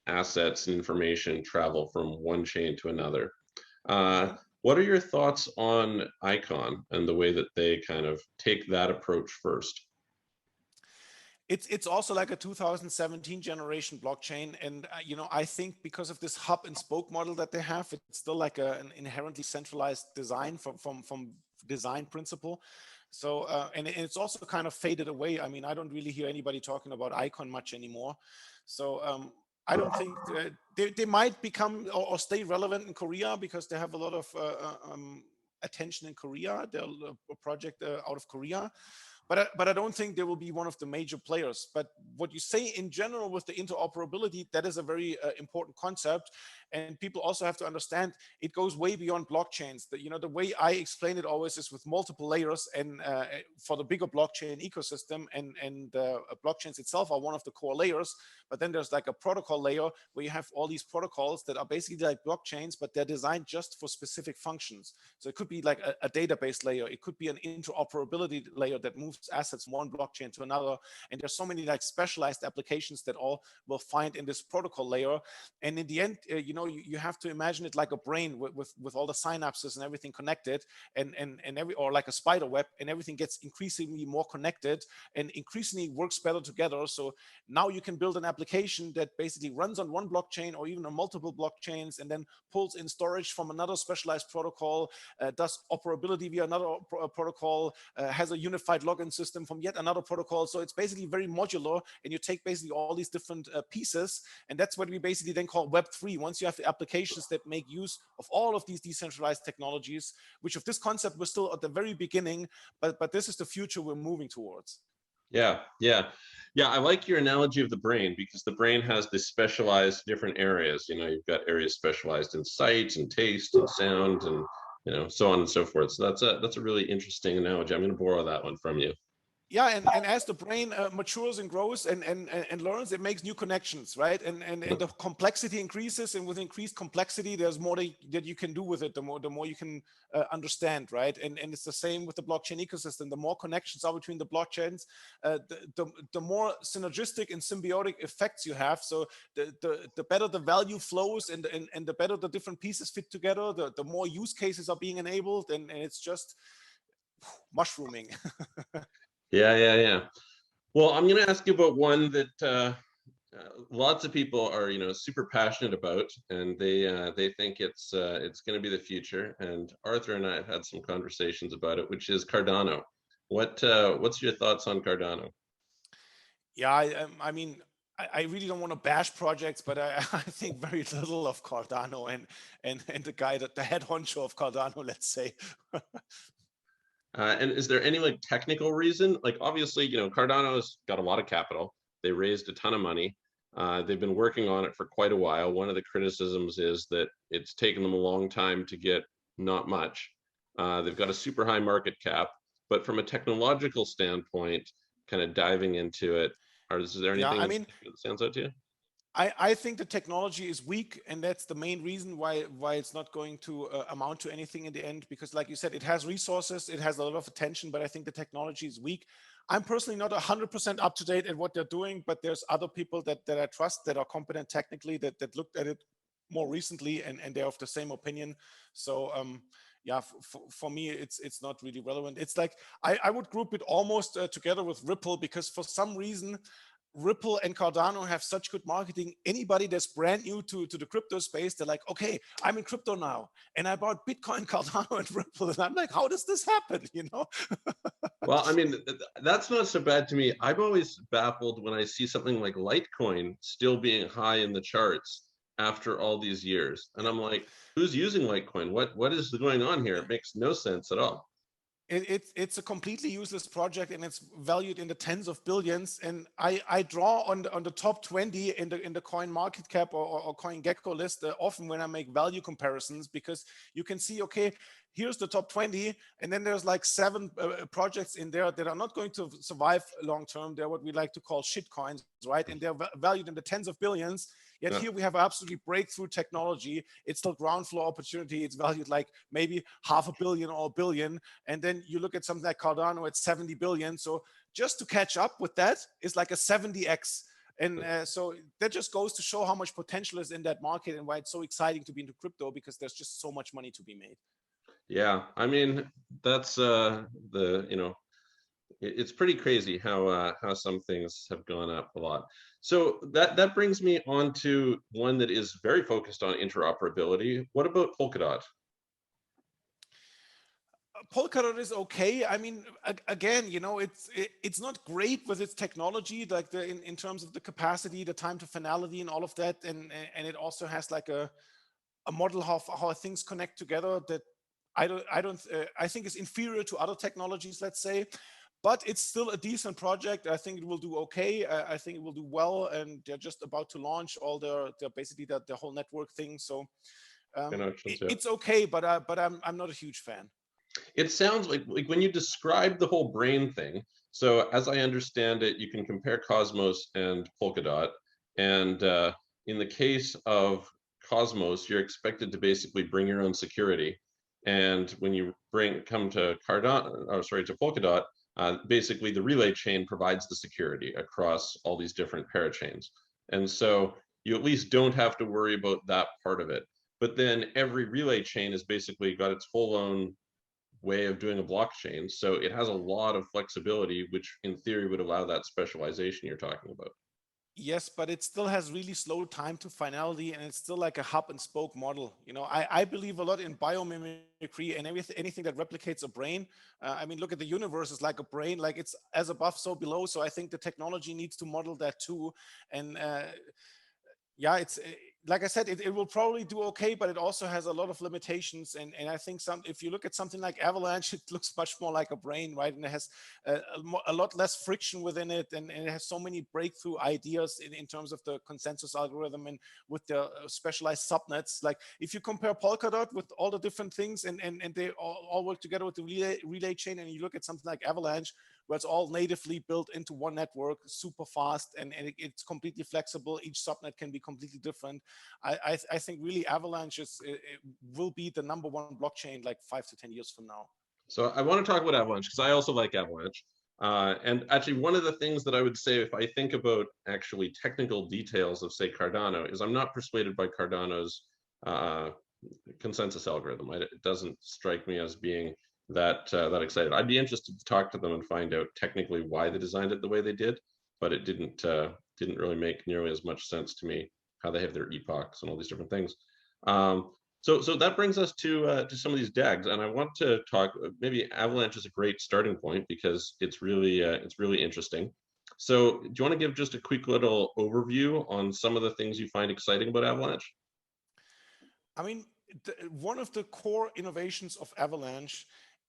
assets and information travel from one chain to another? What are your thoughts on Icon and the way that they kind of take that approach first? It's also like a 2017 generation blockchain, and you know, I think because of this hub and spoke model that they have, it's still like an inherently centralized design from design principle. So and it's also kind of faded away. I mean, I don't really hear anybody talking about Icon much anymore. So I don't think they might become or stay relevant in Korea because they have a lot of attention in Korea. They're a project out of Korea. But I don't think they will be one of the major players. But what you say in general with the interoperability, that is a very important concept. And people also have to understand it goes way beyond blockchains. That, you know, the way I explain it always is with multiple layers, and for the bigger blockchain ecosystem, and blockchains itself are one of the core layers. But then there's like a protocol layer where you have all these protocols that are basically like blockchains, but they're designed just for specific functions. So it could be like a database layer. It could be an interoperability layer that moves assets from one blockchain to another. And there's so many like specialized applications that all will find in this protocol layer. And in the end, you know, you have to imagine it like a brain with all the synapses and everything connected, and or like a spider web, and everything gets increasingly more connected and increasingly works better together. So now you can build an application that basically runs on one blockchain or even on multiple blockchains, and then pulls in storage from another specialized protocol, does operability via another protocol, has a unified login system from yet another protocol. So it's basically very modular, and you take basically all these different pieces, and that's what we basically then call Web3. Once you have the applications that make use of all of these decentralized technologies, which of this concept was still at the very beginning, but this is the future we're moving towards. Yeah. I like your analogy of the brain, because the brain has this specialized different areas. You know, you've got areas specialized in sight and taste and sound and so on and so forth. So that's a really interesting analogy. I'm going to borrow that one from you. Yeah, and as the brain matures and grows and learns, it makes new connections, right? And the complexity increases, and with increased complexity, there's more that you can do with it. The more you can understand, right? And it's the same with the blockchain ecosystem. The more connections are between the blockchains, the more synergistic and symbiotic effects you have. So the better the value flows, and the better the different pieces fit together, the more use cases are being enabled, and it's just mushrooming. Yeah. Well, I'm going to ask you about one that lots of people are, super passionate about, and they think it's going to be the future. And Arthur and I have had some conversations about it, which is Cardano. What's your thoughts on Cardano? Yeah, I mean, I really don't want to bash projects, but I think very little of Cardano and the guy that the head honcho of Cardano, let's say. And is there any like technical reason? Like obviously, Cardano's got a lot of capital. They raised a ton of money. They've been working on it for quite a while. One of the criticisms is that it's taken them a long time to get not much. They've got a super high market cap, but from a technological standpoint, kind of diving into it, is there anything that stands out to you? I think the technology is weak, and that's the main reason why it's not going to amount to anything in the end. Because, like you said, it has resources, it has a lot of attention, but I think the technology is weak. I'm personally not 100% up to date at what they're doing, but there's other people that I trust that are competent technically that looked at it more recently, and they're of the same opinion. So yeah, for me, it's not really relevant. It's like I would group it almost together with Ripple, because for some reason Ripple and Cardano have such good marketing. Anybody that's brand new to the crypto space, they're like, okay, I'm in crypto now, and I bought Bitcoin, Cardano, and Ripple, and I'm like, how does this happen? Well, I mean, that's not so bad to me. I'm always baffled when I see something like Litecoin still being high in the charts after all these years, and I'm like, who's using Litecoin? What is going on here? It makes no sense at all. It's a completely useless project, and it's valued in the tens of billions. And I draw on the top 20 in the coin market cap or coin gecko list often when I make value comparisons, because you can see, okay, here's the top 20, and then there's like 7 projects in there that are not going to survive long term. They're what we like to call shit coins, right? And they're valued in the tens of billions. Yet here we have absolutely breakthrough technology. It's still ground floor opportunity. It's valued like maybe $500 million or $1 billion. And then you look at something like Cardano at 70 billion. So just to catch up with that is like a 70x. And so that just goes to show how much potential is in that market, and why it's so exciting to be into crypto, because there's just so much money to be made. Yeah, I mean, that's it's pretty crazy how some things have gone up a lot. So that brings me on to one that is very focused on interoperability. What about Polkadot? Polkadot is okay. I mean, again, it's not great with its technology, like in terms of the capacity, the time to finality, and all of that, and it also has like a model how things connect together that I think is inferior to other technologies, let's say. But it's still a decent project. I think it will do okay. I think it will do well, and they're just about to launch all their basically the whole network thing. So it's okay, but I'm not a huge fan. It sounds like when you describe the whole brain thing. So as I understand it, you can compare Cosmos and Polkadot, and in the case of Cosmos, you're expected to basically bring your own security, and when you come to Polkadot. Basically, the relay chain provides the security across all these different parachains. And so you at least don't have to worry about that part of it. But then every relay chain has basically got its whole own way of doing a blockchain. So it has a lot of flexibility, which in theory would allow that specialization you're talking about. Yes, but it still has really slow time to finality, and it's still like a hub and spoke model. I believe a lot in biomimicry and anything that replicates a brain. I mean, look at the universe is like a brain, like it's as above, so below. So I think the technology needs to model that too. And yeah, like I said, it will probably do okay, but it also has a lot of limitations. And I think if you look at something like Avalanche, it looks much more like a brain, right? And it has a lot less friction within it, and it has so many breakthrough ideas in terms of the consensus algorithm and with the specialized subnets. Like if you compare Polkadot with all the different things, and they all work together with the relay chain, and you look at something like Avalanche, where it's all natively built into one network, super fast, and it's completely flexible. Each subnet can be completely different. I think really Avalanche will be the #1 blockchain like 5 to 10 years from now. So I want to talk about Avalanche because I also like Avalanche. And actually, one of the things that I would say, if I think about actually technical details of, say, Cardano, is I'm not persuaded by Cardano's consensus algorithm. It doesn't strike me as being that excited. I'd be interested to talk to them and find out technically why they designed it the way they did, but it didn't really make nearly as much sense to me how they have their epochs and all these different things. So that brings us to some of these DAGs, and I want to talk. Maybe Avalanche is a great starting point because it's really interesting. So do you want to give just a quick little overview on some of the things you find exciting about Avalanche? I mean, one of the core innovations of Avalanche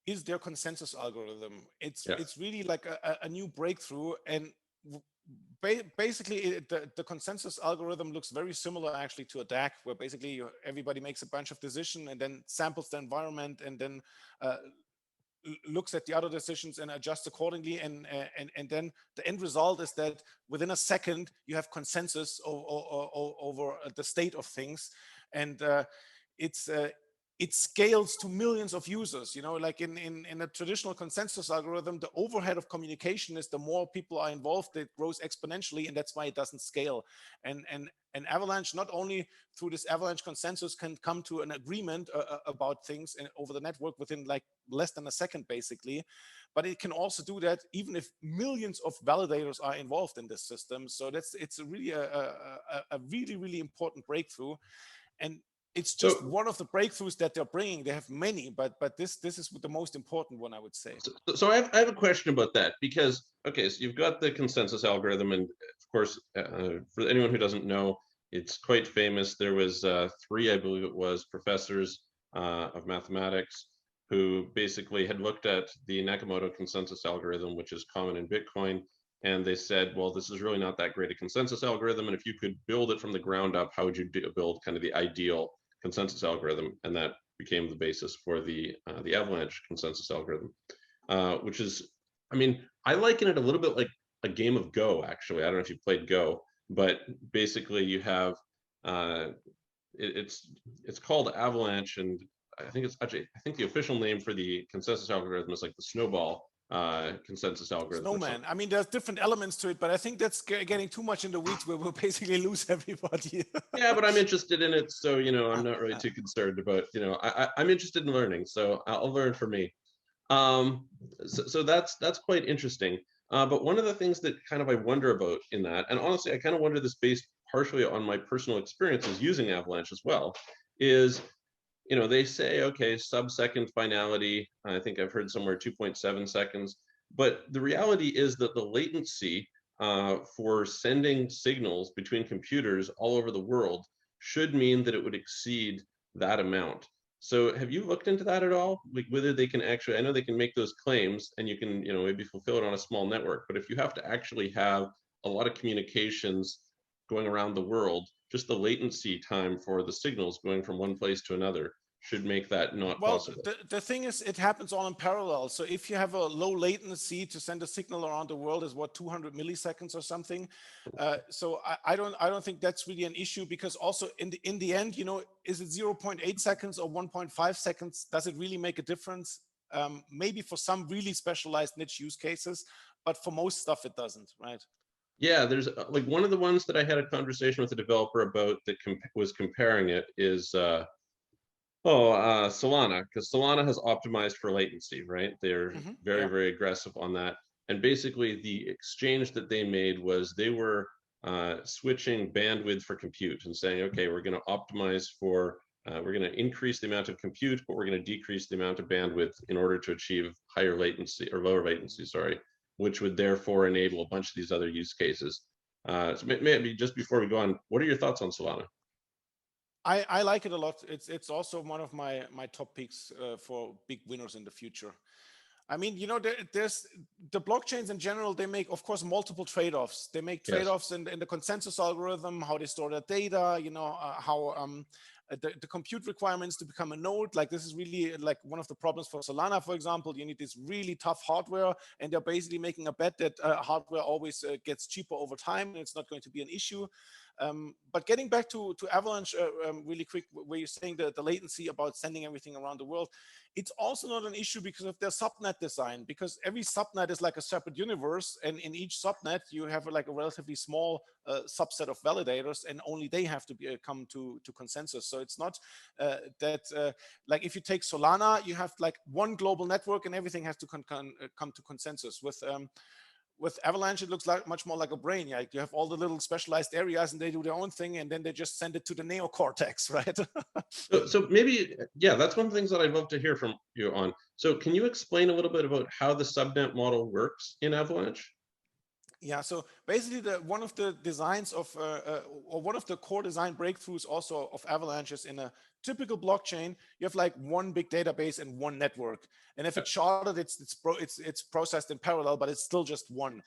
is their consensus algorithm. It's really like a new breakthrough, and basically the consensus algorithm looks very similar actually to a DAG, where basically everybody makes a bunch of decisions and then samples the environment and then looks at the other decisions and adjusts accordingly, and then the end result is that within a second you have consensus over the state of things, and it scales to millions of users. You know, like in a traditional consensus algorithm, the overhead of communication is the more people are involved, it grows exponentially, and that's why it doesn't scale. And Avalanche, not only through this Avalanche consensus, can come to an agreement about things over the network within like less than a second, basically, but it can also do that even if millions of validators are involved in this system. So it's really a really important breakthrough. And it's just one of the breakthroughs that they're bringing. They have many, but this is the most important one, I would say. So I have a question about that, because, okay, so you've got the consensus algorithm, and of course, for anyone who doesn't know, it's quite famous. There was 3, I believe it was, professors of mathematics who basically had looked at the Nakamoto consensus algorithm, which is common in Bitcoin, and they said, well, this is really not that great a consensus algorithm, and if you could build it from the ground up, how would you build kind of the ideal consensus algorithm? And that became the basis for the Avalanche consensus algorithm, which is, I mean, I liken it a little bit like a game of Go, actually. I don't know if you've played Go, but basically you have, it's called Avalanche, and I think the official name for the consensus algorithm is like the snowball consensus algorithm. Snowman. I mean, there's different elements to it, but I think that's getting too much in the weeds where we'll basically lose everybody. Yeah, but I'm interested in it, so I'm not really too concerned about. I'm interested in learning, so I'll learn for me. So that's quite interesting. But one of the things that kind of I wonder about in that, and honestly, I kind of wonder this based partially on my personal experiences using Avalanche as well, is they say, okay, sub-second finality. I think I've heard somewhere 2.7 seconds. But the reality is that the latency for sending signals between computers all over the world should mean that it would exceed that amount. So have you looked into that at all? Like whether they can actually, I know they can make those claims and you can, maybe fulfill it on a small network, but if you have to actually have a lot of communications going around the world, just the latency time for the signals going from one place to another should make that not possible. The thing is, it happens all in parallel. So if you have a low latency to send a signal around the world is what, 200 milliseconds or something. So I don't think that's really an issue, because also in the end, is it 0.8 seconds or 1.5 seconds? Does it really make a difference? Maybe for some really specialized niche use cases, but for most stuff it doesn't, right? Yeah, there's like one of the ones that I had a conversation with a developer about that was comparing it is Solana, because Solana has optimized for latency, right? They're very aggressive on that. And basically the exchange that they made was they were switching bandwidth for compute and saying, okay, we're going to optimize for, we're going to increase the amount of compute, but we're going to decrease the amount of bandwidth in order to achieve higher latency or lower latency, sorry, which would therefore enable a bunch of these other use cases. So maybe just before we go on, what are your thoughts on Solana? I like it a lot. It's also one of my top picks for big winners in the future. I mean, you know, there's the blockchains in general, they make, of course, multiple trade-offs. They make Yes. trade-offs in the consensus algorithm, how they store their data, you know, how the compute requirements to become a node. Like this is really like one of the problems for Solana, for example. You need this really tough hardware, and they're basically making a bet that hardware always gets cheaper over time, and it's not going to be an issue. But getting back to Avalanche really quick, where you're saying the latency about sending everything around the world, it's also not an issue because of their subnet design, because every subnet is like a separate universe, and in each subnet you have like a relatively small subset of validators, and only they have to come to consensus. So it's not like if you take Solana, you have like one global network and everything has to come to consensus. With Avalanche, it looks like much more like a brain. Like you have all the little specialized areas and they do their own thing, and then they just send it to the neocortex, right? So maybe, yeah, that's one of the things that I'd love to hear from you on. So can you explain a little bit about how the subnet model works in Avalanche? Yeah, so basically one of the designs of, or one of the core design breakthroughs also of Avalanche is in a typical blockchain, you have like one big database and one network. And if it's sharded, it's processed in parallel, but it's still just one.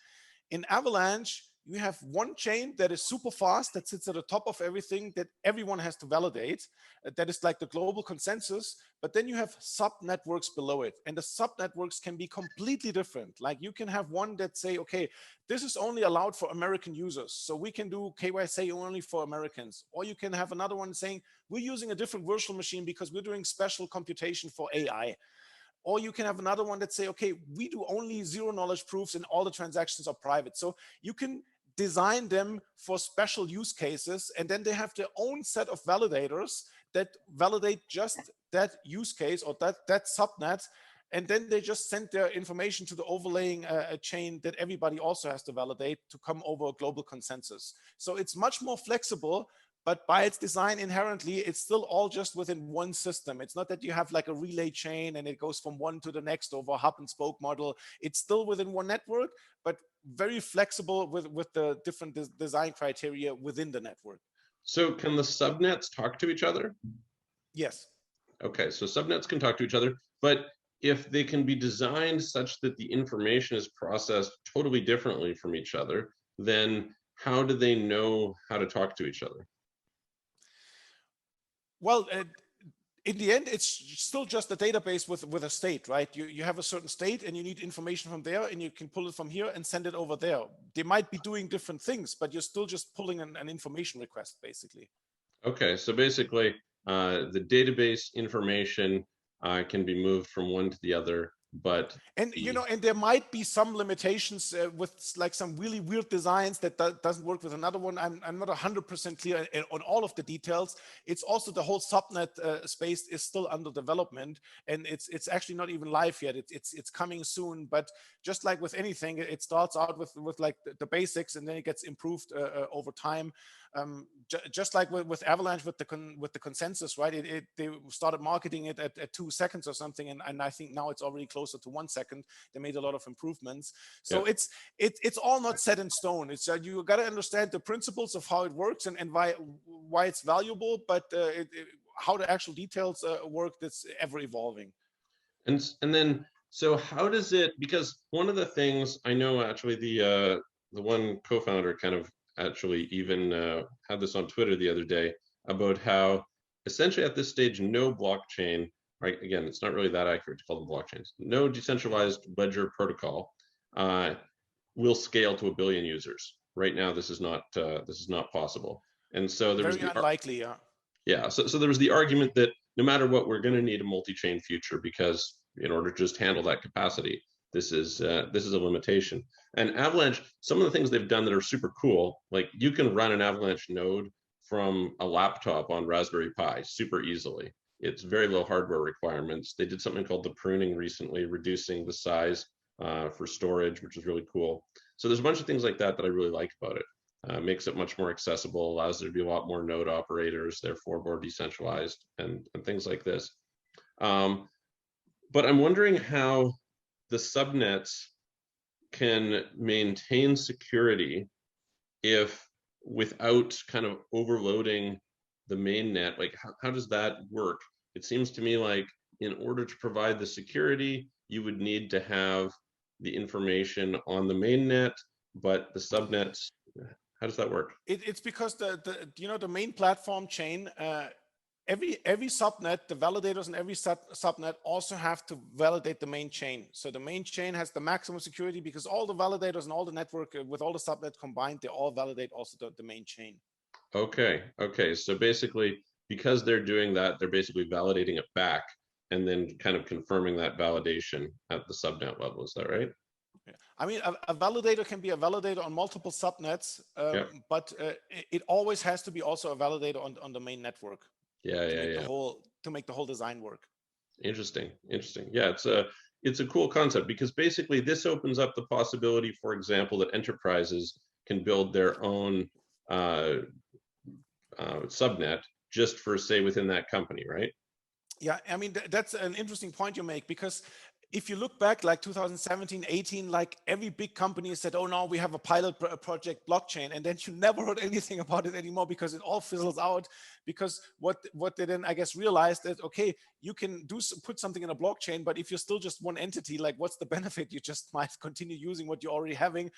In Avalanche, you have one chain that is super fast, that sits at the top of everything, that everyone has to validate. That is like the global consensus. But then you have sub networks below it. And the sub networks can be completely different. Like you can have one that say, okay, this is only allowed for American users. So we can do KYC only for Americans. Or you can have another one saying, we're using a different virtual machine because we're doing special computation for AI. Or you can have another one that say, okay, we do only zero knowledge proofs and all the transactions are private. So you can design them for special use cases, and then they have their own set of validators that validate just that use case or that subnet, and then they just send their information to the overlaying chain that everybody also has to validate to come over a global consensus. So it's much more flexible, but by its design inherently, it's still all just within one system. It's not that you have like a relay chain and it goes from one to the next over a hub and spoke model. It's still within one network, but very flexible with the different design criteria within the network. So can the subnets talk to each other? Yes. Okay, so subnets can talk to each other, but if they can be designed such that the information is processed totally differently from each other, then how do they know how to talk to each other? Well, in the end, it's still just a database with a state, right? You have a certain state and you need information from there, and you can pull it from here and send it over there. They might be doing different things, but you're still just pulling an information request, basically. Okay, so basically the database information can be moved from one to the other, but you know, and there might be some limitations with like some really weird designs that doesn't work with another one. I'm not 100% clear on all of the details. It's also the whole subnet space is still under development, and it's actually not even live yet. It's coming soon, but just like with anything, it starts out with like the basics, and then it gets improved over time. Just like with Avalanche with the consensus, right? They started marketing it at 2 seconds or something, and I think now it's already closer to 1 second. They made a lot of improvements. So yeah. It's all not set in stone. It's you got to understand the principles of how it works and why it's valuable, but how the actual details work, that's ever evolving. And then so how does it? Because one of the things I know, actually, the one co-founder kind of actually even had this on Twitter the other day about how essentially at this stage, no blockchain, right? Again, it's not really that accurate to call them blockchains. No decentralized ledger protocol will scale to 1 billion users. Right now, this is not possible. And so there was very unlikely, yeah. Yeah, so there was the argument that no matter what, we're going to need a multi-chain future, because in order to just handle that capacity, this is a limitation. And Avalanche, some of the things they've done that are super cool, like you can run an Avalanche node from a laptop on Raspberry Pi super easily. It's very low hardware requirements. They did something called the pruning recently, reducing the size for storage, which is really cool. So there's a bunch of things like that that I really like about it. Makes it much more accessible, allows there to be a lot more node operators, therefore more decentralized, and things like this. But I'm wondering how the subnets can maintain security if without kind of overloading the main net? Like, how does that work? It seems to me like in order to provide the security, you would need to have the information on the main net, but the subnets, how does that work? It's because the main platform chain, every subnet, the validators in every subnet also have to validate the main chain. So the main chain has the maximum security because all the validators and all the network with all the subnet combined, they all validate also the main chain. Okay. So basically, because they're doing that, they're basically validating it back and then kind of confirming that validation at the subnet level. Is that right? I mean, a validator can be a validator on multiple subnets, but it always has to be also a validator on the main network. To make the whole design work. Interesting. Yeah, it's a cool concept because basically this opens up the possibility, for example, that enterprises can build their own subnet just for, say, within that company, right? Yeah, I mean, that's an interesting point you make, because if you look back like 2017, 18, like every big company said, oh no, we have a pilot project blockchain. And then you never heard anything about it anymore because it all fizzles out. Because what they then, I guess, realized that, okay, you can put something in a blockchain, but if you're still just one entity, like what's the benefit? You just might continue using what you're already having.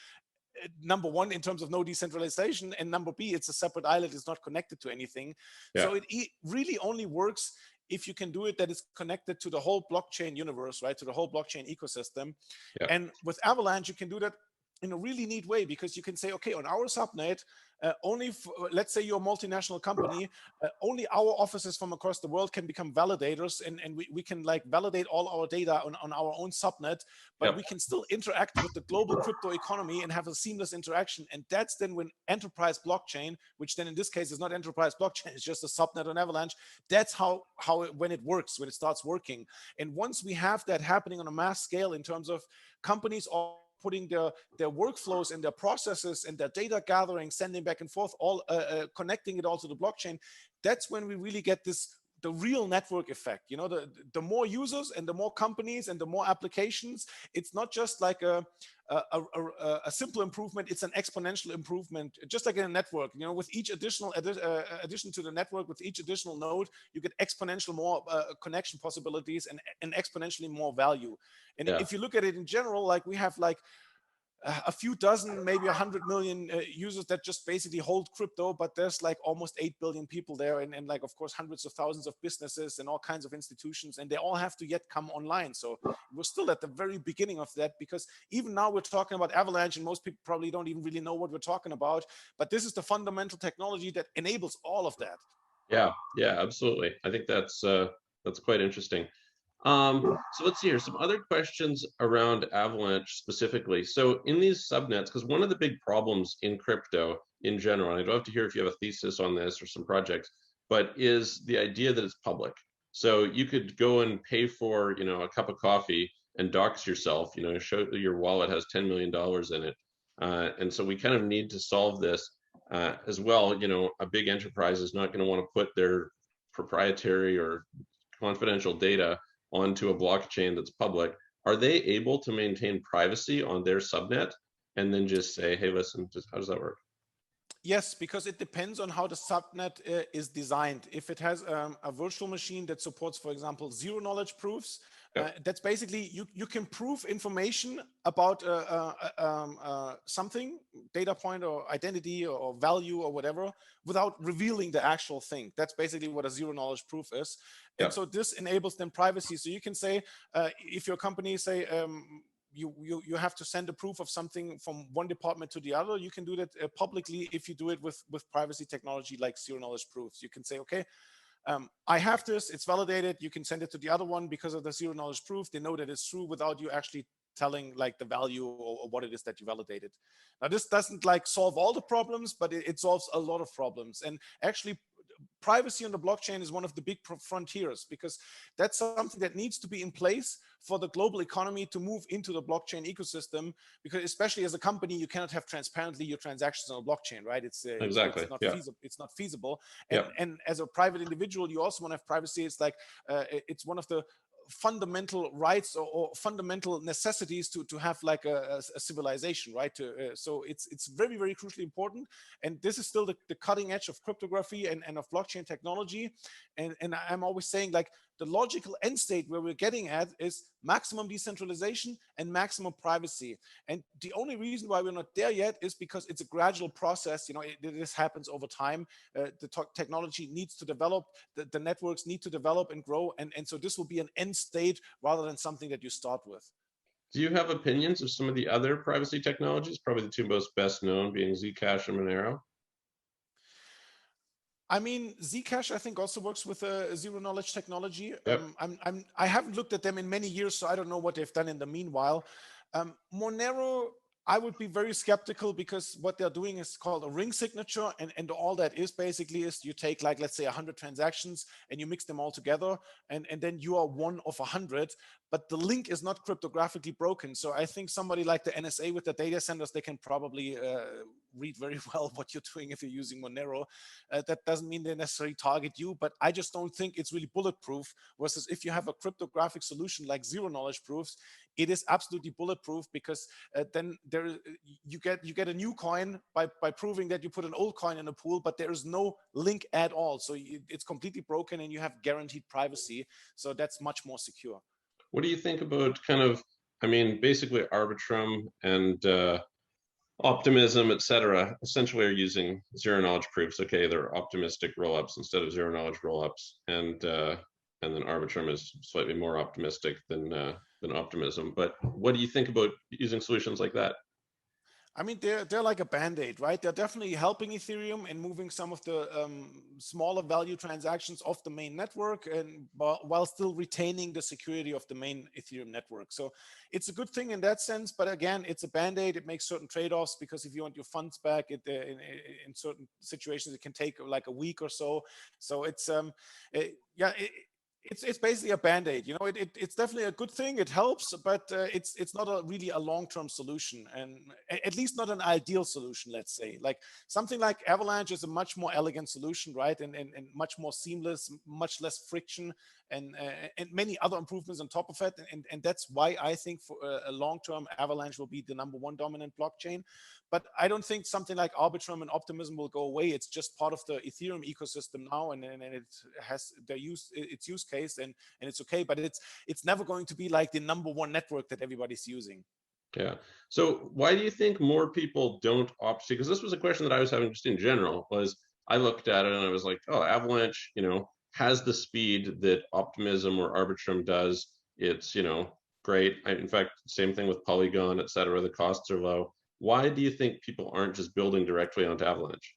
Number one, in terms of no decentralization, and number B, it's a separate island, it's not connected to anything. So it really only works if you can do it that is connected to the whole blockchain universe, right? To the whole blockchain ecosystem. And with Avalanche, you can do that in a really neat way, because you can say, okay, on our subnet, let's say you're a multinational company, only our offices from across the world can become validators, and we can like validate all our data on our own subnet, but we can still interact with the global crypto economy and have a seamless interaction. And that's then when enterprise blockchain, which then in this case is not enterprise blockchain, it's just a subnet on Avalanche, that's when it works, when it starts working. And once we have that happening on a mass scale in terms of companies all putting their workflows and their processes and their data gathering, sending back and forth, all connecting it all to the blockchain, that's when we really get the real network effect. You know, the more users and the more companies and the more applications, it's not just like a simple improvement, it's an exponential improvement, just like in a network. You know, with each additional addition to the network, with each additional node, you get exponential more connection possibilities and exponentially more value. And if you look at it in general, like we have like a few dozen, maybe 100 million users that just basically hold crypto, but there's like almost 8 billion people there, and like, of course, hundreds of thousands of businesses and all kinds of institutions, and they all have to yet come online. So we're still at the very beginning of that, because even now we're talking about Avalanche, and most people probably don't even really know what we're talking about, but this is the fundamental technology that enables all of that. Yeah, absolutely. I think that's quite interesting. So let's see here, some other questions around Avalanche specifically. So in these subnets, because one of the big problems in crypto in general, and I'd love to hear if you have a thesis on this or some projects, but is the idea that it's public. So you could go and pay for, you know, a cup of coffee and dox yourself, you know, show that your wallet has $10 million in it. And so we kind of need to solve this as well. You know, a big enterprise is not going to want to put their proprietary or confidential data onto a blockchain that's public. Are they able to maintain privacy on their subnet and then just say, hey, listen, just how does that work? Yes, because it depends on how the subnet is designed. If it has a virtual machine that supports, for example, zero knowledge proofs, that's basically you can prove information about something, data point or identity or value or whatever, without revealing the actual thing. That's basically what a zero knowledge proof is. And so this enables them privacy. So you can say, if your company say, you have to send a proof of something from one department to the other, you can do that publicly if you do it with privacy technology like zero knowledge proofs. You can say, okay, I have this, it's validated, you can send it to the other one because of the zero knowledge proof. They know that it's true without you actually telling like the value or what it is that you validated. Now, this doesn't like solve all the problems, but it solves a lot of problems. And actually, privacy on the blockchain is one of the big frontiers, because that's something that needs to be in place for the global economy to move into the blockchain ecosystem, because especially as a company, you cannot have transparently your transactions on a blockchain, right? It's not feasible. And as a private individual, you also want to have privacy. It's like it's one of the fundamental rights or fundamental necessities to have like a civilization, right? So it's very, very crucially important. And this is still the cutting edge of cryptography and of blockchain technology. And I'm always saying, like, the logical end state where we're getting at is maximum decentralization and maximum privacy. And the only reason why we're not there yet is because it's a gradual process. You know, this happens over time. The technology needs to develop, the networks need to develop and grow. And so this will be an end state rather than something that you start with. Do you have opinions of some of the other privacy technologies? Probably the two most best known being Zcash and Monero. I mean, Zcash, I think, also works with a zero knowledge technology. Yep. I haven't looked at them in many years, so I don't know what they've done in the meanwhile. Monero, I would be very skeptical, because what they're doing is called a ring signature. And all that is basically is you take, like, let's say 100 transactions and you mix them all together. And then you are one of 100. But the link is not cryptographically broken. So I think somebody like the NSA with the data centers, they can probably read very well what you're doing if you're using Monero. That doesn't mean they necessarily target you, but I just don't think it's really bulletproof. Versus if you have a cryptographic solution like zero knowledge proofs, it is absolutely bulletproof, because then you get a new coin by proving that you put an old coin in a pool, but there is no link at all. So it's completely broken and you have guaranteed privacy. So that's much more secure. What do you think about kind of, I mean, basically Arbitrum and Optimism, et cetera, essentially are using zero knowledge proofs. Okay, they're optimistic rollups instead of zero knowledge rollups, and then Arbitrum is slightly more optimistic than Optimism. But what do you think about using solutions like that? I mean, they're like a band-aid, right? They're definitely helping Ethereum in moving some of the smaller value transactions off the main network, and while still retaining the security of the main Ethereum network. So it's a good thing in that sense. But again, it's a band-aid. It makes certain trade-offs, because if you want your funds back, in certain situations, it can take like a week or so. So it's it's basically a band-aid. You know, it's definitely a good thing. It helps, but it's not really a long-term solution, and at least not an ideal solution. Let's say, like something like Avalanche is a much more elegant solution, right? And much more seamless, much less friction, and many other improvements on top of it. And that's why I think for a long-term, Avalanche will be the #1 dominant blockchain. But I don't think something like Arbitrum and Optimism will go away. It's just part of the Ethereum ecosystem now, and it has its use case, and it's okay. But it's never going to be like the #1 network that everybody's using. Yeah. So why do you think more people don't opt to? Because this was a question that I was having just in general. Was I looked at it and I was like, oh, Avalanche, has the speed that Optimism or Arbitrum does. It's great. In fact, same thing with Polygon, et cetera. The costs are low. Why do you think people aren't just building directly onto Avalanche?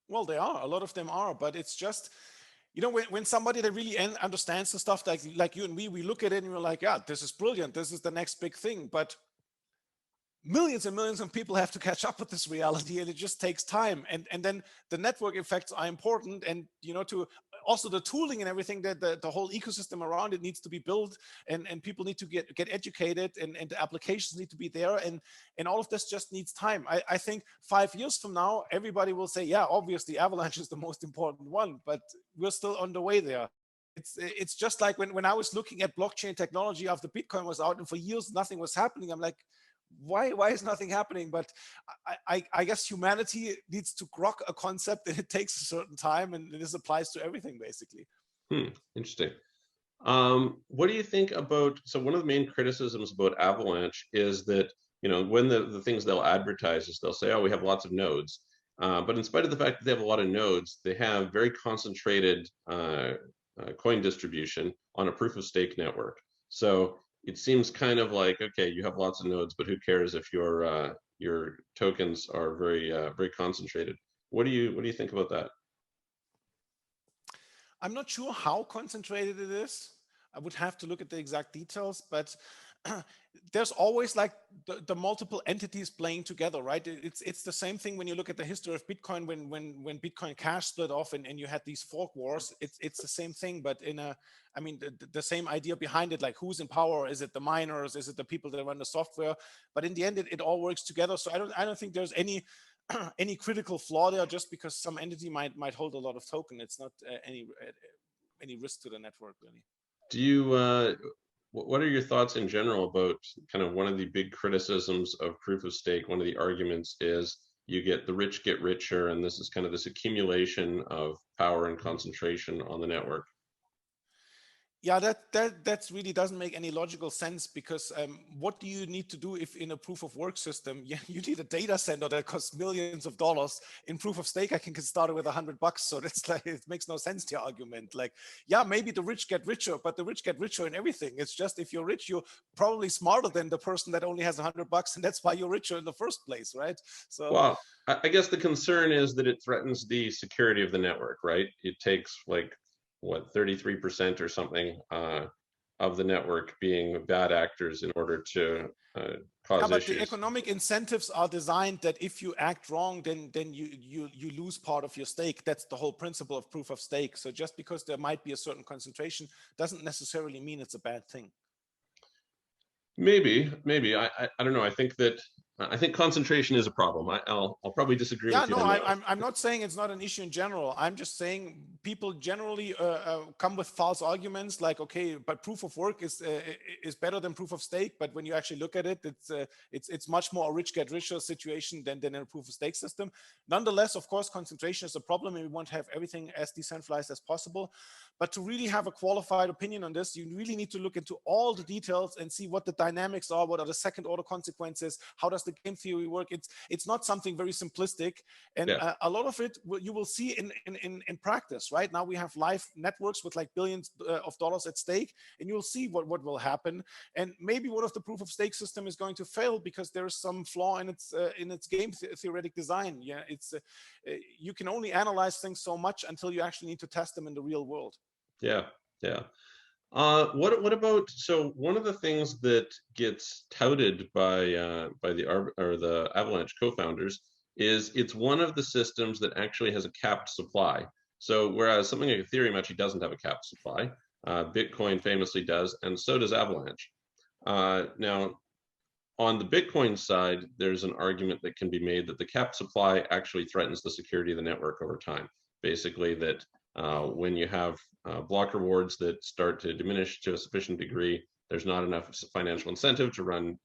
Well, they are. A lot of them are, but it's just, when somebody that really understands the stuff like you and we look at it and we're like, yeah, this is brilliant. This is the next big thing. But millions and millions of people have to catch up with this reality, and it just takes time. And then the network effects are important, and to also the tooling and everything, that the whole ecosystem around it needs to be built, and people need to get educated, and the applications need to be there, and all of this just needs time. I think 5 years from now, everybody will say, yeah, obviously Avalanche is the most important one, but we're still on the way there. It's just like when I was looking at blockchain technology after Bitcoin was out, and for years nothing was happening. I'm like, why is nothing happening? But I guess humanity needs to grok a concept, and it takes a certain time, and this applies to everything basically. Interesting. What do you think about, so one of the main criticisms about Avalanche is that, when the things they'll advertise is they'll say, oh, we have lots of nodes. But in spite of the fact that they have a lot of nodes, they have very concentrated coin distribution on a proof of stake network. So it seems kind of like, okay, you have lots of nodes, but who cares if your tokens are very very concentrated? What do you think about that? I'm not sure how concentrated it is. I would have to look at the exact details, but there's always like the multiple entities playing together, right? It's the same thing when you look at the history of Bitcoin, when Bitcoin Cash split off and you had these fork wars. It's the same thing, but the same idea behind it, like who's in power? Is it the miners? Is it the people that run the software? But in the end, it all works together. So I don't think there's any critical flaw there just because some entity might hold a lot of token. It's not any risk to the network, really. Do you, what are your thoughts in general about kind of one of the big criticisms of proof of stake? One of the arguments is you get the rich get richer, and this is kind of this accumulation of power and concentration on the network. Yeah, that really doesn't make any logical sense, because what do you need to do if in a proof of work system, you need a data center that costs millions of dollars? In proof of stake, I can get started with $100. So that's like, it makes no sense to your argument. Like, yeah, maybe the rich get richer, but the rich get richer in everything. It's just, if you're rich, you're probably smarter than the person that only has $100, and that's why you're richer in the first place, right? So, well, I guess the concern is that it threatens the security of the network, right? It takes like, what, 33% or something of the network being bad actors in order to cause but issues. the economic incentives are designed that if you act wrong, then you lose part of your stake. That's the whole principle of proof of stake. So just because there might be a certain concentration doesn't necessarily mean it's a bad thing. Maybe. I don't know. I think concentration is a problem. I'll probably disagree with you on that. I'm not saying it's not an issue in general. I'm just saying people generally come with false arguments like, okay, but proof of work is better than proof of stake. But when you actually look at it, it's much more a rich get richer situation than in a proof of stake system. Nonetheless, of course, concentration is a problem, and we want to have everything as decentralized as possible. But to really have a qualified opinion on this, you really need to look into all the details and see what the dynamics are, what are the second order consequences, how does the game theory work. It's not something very simplistic, and a lot of it you will see in practice. Right now we have live networks with like billions of dollars at stake, and you'll see what will happen. And maybe one of the proof of stake system is going to fail because there is some flaw in its game theoretic design. Yeah, it's you can only analyze things so much until you actually need to test them in the real world. Yeah. What about, so one of the things that gets touted by the Avalanche co-founders is it's one of the systems that actually has a capped supply. So whereas something like Ethereum actually doesn't have a capped supply, Bitcoin famously does, and so does Avalanche. Now, on the Bitcoin side, there's an argument that can be made that the capped supply actually threatens the security of the network over time. Basically, that when you have block rewards that start to diminish to a sufficient degree, there's not enough financial incentive to run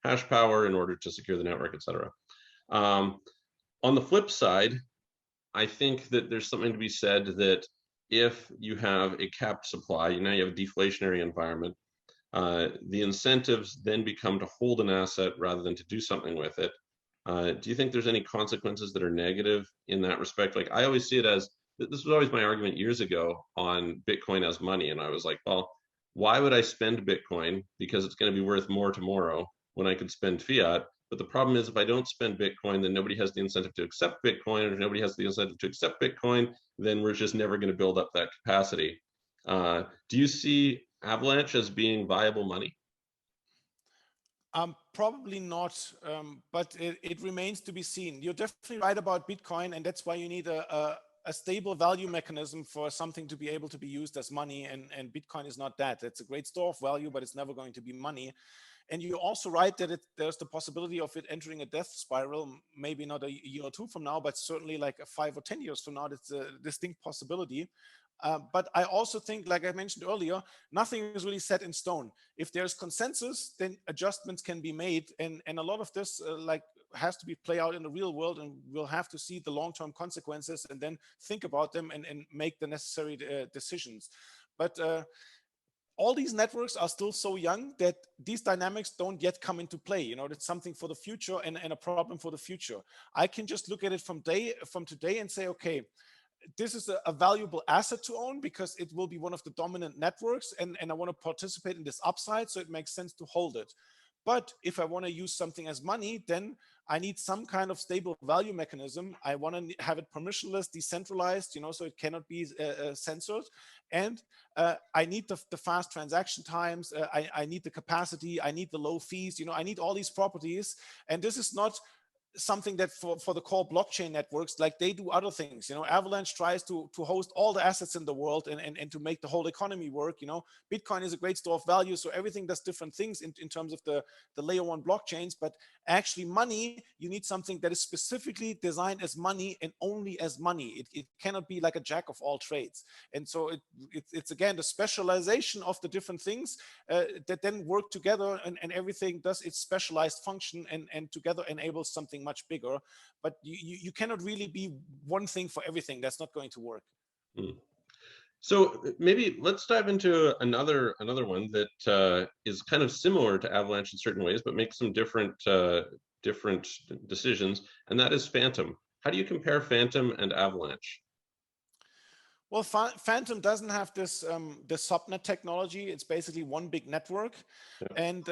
hash power in order to secure the network, etc. On the flip side, I think that there's something to be said that if you have a capped supply, now you have a deflationary environment, the incentives then become to hold an asset rather than to do something with it. Do you think there's any consequences that are negative in that respect? Like, I always see it as, this was always my argument years ago on Bitcoin as money. And I was like, well, why would I spend Bitcoin? Because it's going to be worth more tomorrow when I could spend fiat. But the problem is, if I don't spend Bitcoin, then nobody has the incentive to accept Bitcoin. Or if nobody has the incentive to accept Bitcoin, then we're just never going to build up that capacity. Do you see Avalanche as being viable money? Probably not, but it remains to be seen. You're definitely right about Bitcoin, and that's why you need a stable value mechanism for something to be able to be used as money, and Bitcoin is not that. It's a great store of value, but it's never going to be money. And you're also right that there's the possibility of it entering a death spiral, maybe not a year or two from now, but certainly like 5 or 10 years from now. It's a distinct possibility. But I also think, like I mentioned earlier, nothing is really set in stone. If there's consensus, then adjustments can be made. And a lot of this has to be play out in the real world, and we'll have to see the long-term consequences and then think about them and make the necessary decisions. But all these networks are still so young that these dynamics don't yet come into play. You know, it's something for the future and a problem for the future. I can just look at it from today and say, okay, this is a valuable asset to own because it will be one of the dominant networks, and I want to participate in this upside, so it makes sense to hold it. But if I want to use something as money, then I need some kind of stable value mechanism. I want to have it permissionless, decentralized, so it cannot be censored. And I need the fast transaction times. I need the capacity. I need the low fees. I need all these properties. And this is not something that for the core blockchain networks, like they do other things. You know, Avalanche tries to host all the assets in the world and to make the whole economy work. You know, Bitcoin is a great store of value, so everything does different things in terms of the layer one blockchains. But actually, money, you need something that is specifically designed as money and only as money. It cannot be like a jack of all trades. And so it's again the specialization of the different things that then work together, and everything does its specialized function and together enables something much bigger. But you cannot really be one thing for everything. That's not going to work. So maybe let's dive into another one that is kind of similar to Avalanche in certain ways, but makes some different decisions, and that is Fantom. How do you compare Fantom and Avalanche? Well, Fantom doesn't have this the subnet technology. It's basically one big network, and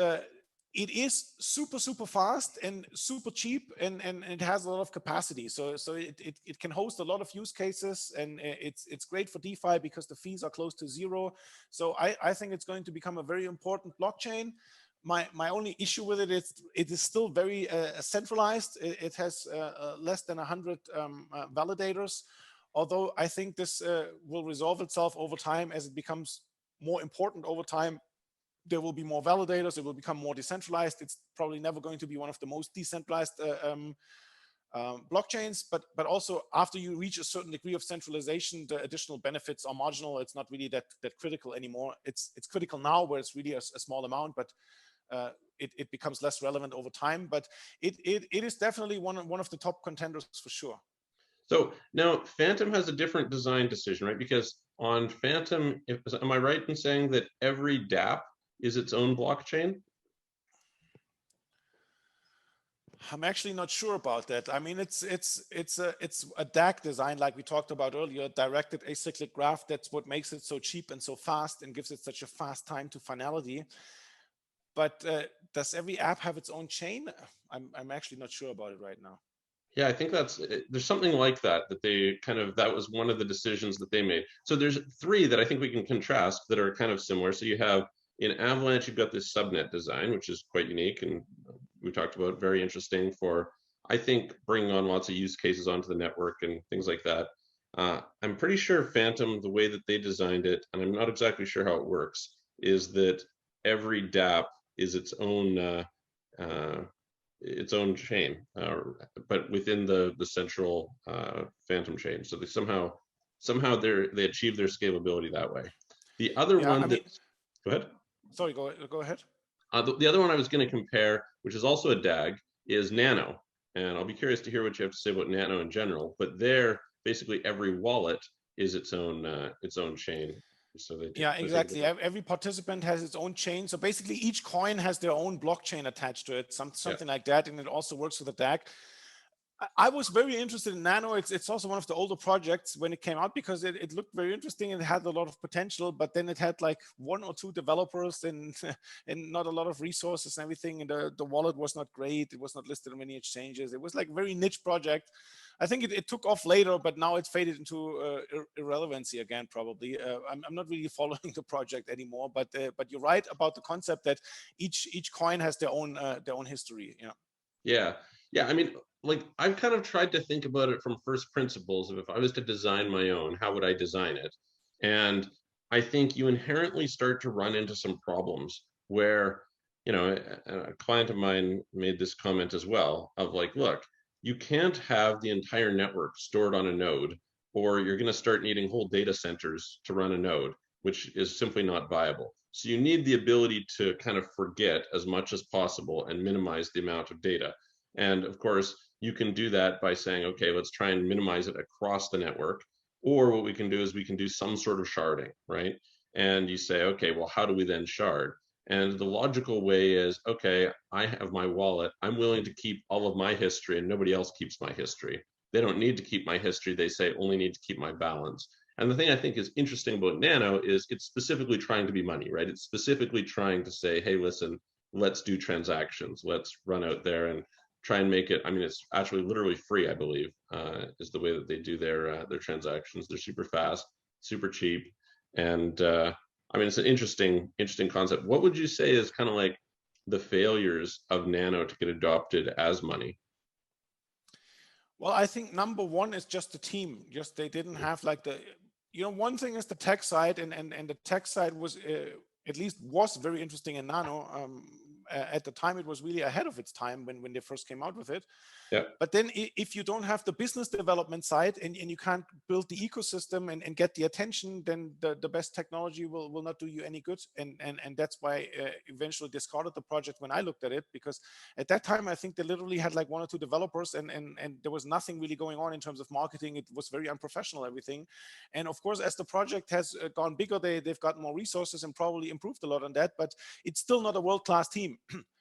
it is super fast and super cheap, and it has a lot of capacity. So it can host a lot of use cases, and it's great for DeFi because the fees are close to zero. So I think it's going to become a very important blockchain. My only issue with it is it is still very centralized. It has less than 100 validators. Although I think this will resolve itself over time as it becomes more important over time. There will be more validators. It will become more decentralized. It's probably never going to be one of the most decentralized blockchains. But also after you reach a certain degree of centralization, the additional benefits are marginal. It's not really that critical anymore. It's critical now, where it's really a small amount, but it becomes less relevant over time. But it is definitely one of the top contenders for sure. So now Fantom has a different design decision, right? Because on Fantom, am I right in saying that every dApp is its own blockchain? I'm actually not sure about that. I mean, it's a DAG design, like we talked about earlier, directed acyclic graph. That's what makes it so cheap and so fast and gives it such a fast time to finality. But does every app have its own chain? I'm actually not sure about it right now. Yeah, I think there's something like that they that was one of the decisions that they made. So there's three that I think we can contrast that are kind of similar. So you have in Avalanche, you've got this subnet design, which is quite unique, and we talked about very interesting for, I think, bringing on lots of use cases onto the network and things like that. I'm pretty sure Fantom, the way that they designed it, and I'm not exactly sure how it works, is that every dApp is its own chain, but within the central Fantom chain. So they somehow they achieve their scalability that way. The other one go ahead. Sorry, go ahead. The other one I was going to compare, which is also a DAG, is Nano, and I'll be curious to hear what you have to say about Nano in general. But there, basically, every wallet is its own chain. So exactly. Every participant has its own chain. So basically, each coin has their own blockchain attached to it, something like that, and it also works with the DAG. I was very interested in Nano. It's also one of the older projects when it came out because it looked very interesting and it had a lot of potential, but then it had like one or two developers and not a lot of resources and everything. And the wallet was not great. It was not listed on many exchanges. It was like a very niche project. I think it took off later, but now it's faded into irrelevancy again, probably. I'm not really following the project anymore, but you're right about the concept that each coin has their own history. Yeah. I mean, like, I've kind of tried to think about it from first principles of if I was to design my own, how would I design it? And I think you inherently start to run into some problems where, a client of mine made this comment as well of like, look, you can't have the entire network stored on a node, or you're going to start needing whole data centers to run a node, which is simply not viable. So you need the ability to kind of forget as much as possible and minimize the amount of data. And of course, you can do that by saying, okay, let's try and minimize it across the network. Or what we can do is we can do some sort of sharding, right? And you say, okay, well, how do we then shard? And the logical way is, okay, I have my wallet. I'm willing to keep all of my history and nobody else keeps my history. They don't need to keep my history. They say only need to keep my balance. And the thing I think is interesting about Nano is it's specifically trying to be money, right? It's specifically trying to say, hey, listen, let's do transactions. Let's run out there and try and make it. I mean, it's actually literally free, I believe, is the way that they do their transactions. They're super fast, super cheap, and I mean, it's an interesting concept. What would you say is kind of like the failures of Nano to get adopted as money? Well, I think number one is just the team. Just they didn't have like the, one thing is the tech side, and the tech side was at least was very interesting in Nano. At the time, it was really ahead of its time when they first came out with it. Yeah. But then if you don't have the business development side and you can't build the ecosystem and get the attention, then the best technology will not do you any good. And that's why eventually discarded the project when I looked at it, because at that time, I think they literally had like 1 or 2 developers and there was nothing really going on in terms of marketing. It was very unprofessional, everything. And of course, as the project has gone bigger, they've got more resources and probably improved a lot on that, but it's still not a world-class team.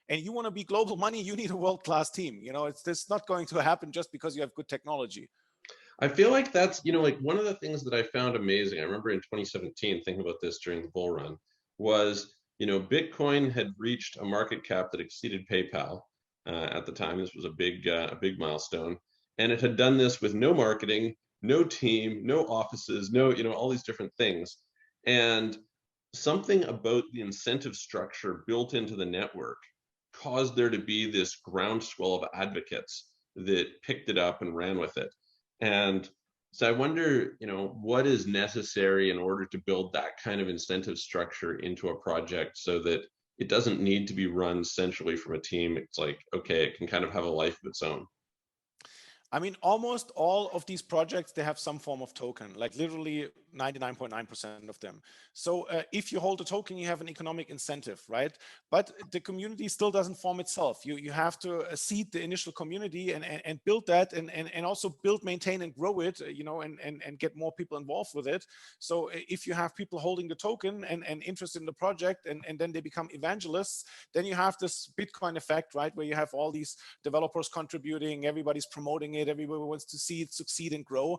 And you want to be global money, you need a world-class team. It's not going to happen just because you have good technology. I feel like that's, like one of the things that I found amazing. I remember in 2017 thinking about this during the bull run was, Bitcoin had reached a market cap that exceeded PayPal at the time. This was a big milestone, and it had done this with no marketing, no team, no offices, no, all these different things, and something about the incentive structure built into the network caused there to be this groundswell of advocates that picked it up and ran with it. And so I wonder, what is necessary in order to build that kind of incentive structure into a project so that it doesn't need to be run centrally from a team. It's like, okay, it can kind of have a life of its own. I mean, almost all of these projects, they have some form of token, like literally 99.9% of them. So if you hold a token, you have an economic incentive, right? But the community still doesn't form itself. You have to seed the initial community and build that and also build, maintain and grow it, and get more people involved with it. So if you have people holding the token and interested in the project and then they become evangelists, then you have this Bitcoin effect, right? Where you have all these developers contributing, everybody's promoting it, everybody wants to see it succeed and grow.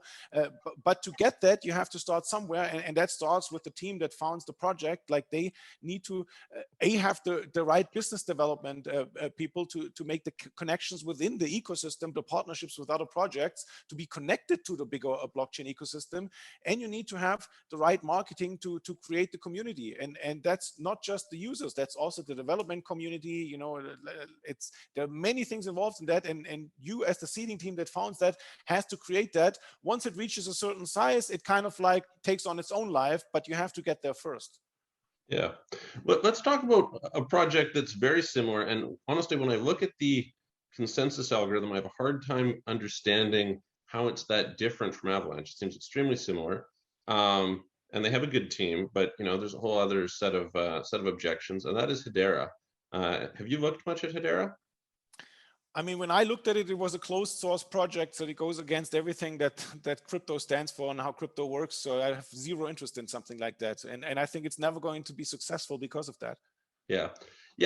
But to get that, you have to start somewhere, and that starts with the team that founds the project. Like they need to have the right business development people to make the connections within the ecosystem, the partnerships with other projects, to be connected to the bigger blockchain ecosystem. And you need to have the right marketing to create the community. And that's not just the users, that's also the development community. There are many things involved in that, and you as the seeding team that founds that has to create that. Once it reaches a certain size, it kind of like takes on its own life, but you have to get there first. Yeah, but let's talk about a project that's very similar. And honestly, when I look at the consensus algorithm, I have a hard time understanding how it's that different from Avalanche. It seems extremely similar, and they have a good team, but there's a whole other set of objections, and that is Hedera. Have you looked much at Hedera? I mean, when I looked at it, it was a closed source project, so it goes against everything that crypto stands for and how crypto works. So I have zero interest in something like that, and I think it's never going to be successful because of that. Yeah.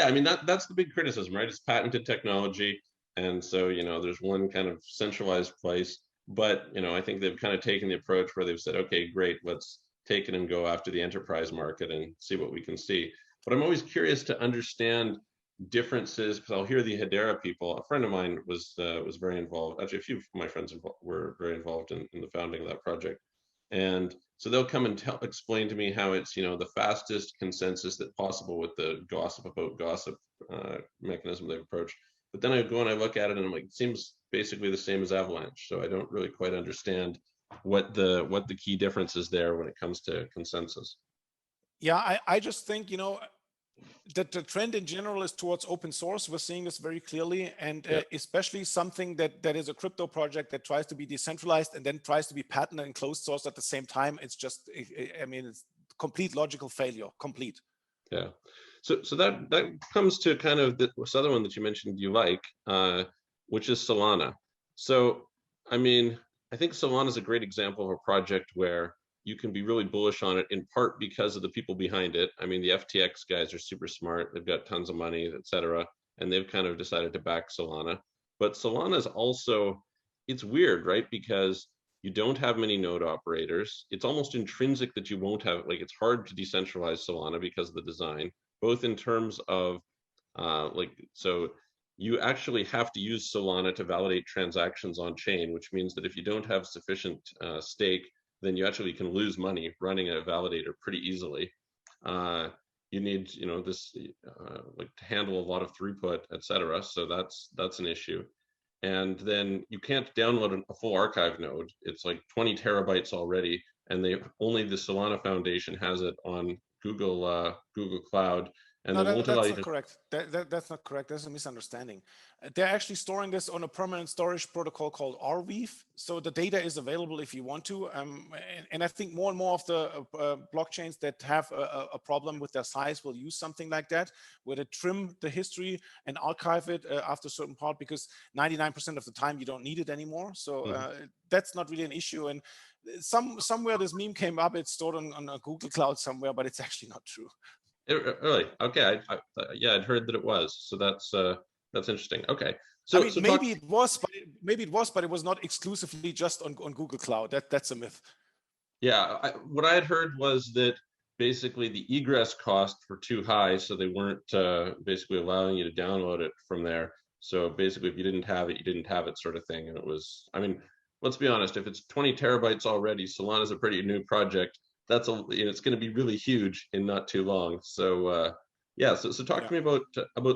I mean, that's the big criticism, right? It's patented technology, and so there's one kind of centralized place. But I think they've kind of taken the approach where they've said, okay, great, let's take it and go after the enterprise market and see what we can see. But I'm always curious to understand differences, because I'll hear the Hedera people. A friend of mine was very involved. Actually, a few of my friends were very involved in the founding of that project, and so they'll come and explain to me how it's the fastest consensus that possible with the gossip about gossip mechanism they've approached. But then I go and I look at it and I'm like, it seems basically the same as Avalanche. So I don't really quite understand what the key difference is there when it comes to consensus. Yeah, I just think that the trend in general is towards open source. We're seeing this very clearly, and especially something that is a crypto project that tries to be decentralized and then tries to be patented and closed source at the same time. It's just, I mean, it's complete logical failure, complete. Yeah. So that comes to kind of this other one that you mentioned you like, which is Solana. So, I mean, I think Solana is a great example of a project where you can be really bullish on it, in part because of the people behind it. I mean, the FTX guys are super smart. They've got tons of money, et cetera, and they've kind of decided to back Solana. But Solana is also, it's weird, right? Because you don't have many node operators. It's almost intrinsic that you won't have, like, it's hard to decentralize Solana because of the design, both in terms of, so you actually have to use Solana to validate transactions on chain, which means that if you don't have sufficient stake, then you actually can lose money running a validator pretty easily. You need, this like to handle a lot of throughput, et cetera. So that's an issue. and then you can't download a full archive node. It's like 20 terabytes already, and only the Solana Foundation has it on Google Cloud, and No, they won't allow that's you not to. correct. That's not correct. That's a misunderstanding. They're actually storing this on a permanent storage protocol called Arweave. So the data is available if you want to. And I think more and more of the blockchains that have a problem with their size will use something like that, where they trim the history and archive it after a certain part, because 99% of the time you don't need it anymore. So that's not really an issue. And somewhere this meme came up. It's stored on a Google Cloud somewhere, but it's actually not true. Really? Okay. Yeah, I'd heard that it was. So that's interesting. Okay. So I mean, maybe it was, but it was not exclusively just on Google Cloud. That's a myth. Yeah, what I had heard was that basically the egress costs were too high, so they weren't basically allowing you to download it from there. So basically, if you didn't have it, you didn't have it, sort of thing. And it was, I mean, let's be honest, if it's 20 terabytes already, Solana's a pretty new project. It's going to be really huge in not too long. So yeah, so talk to me about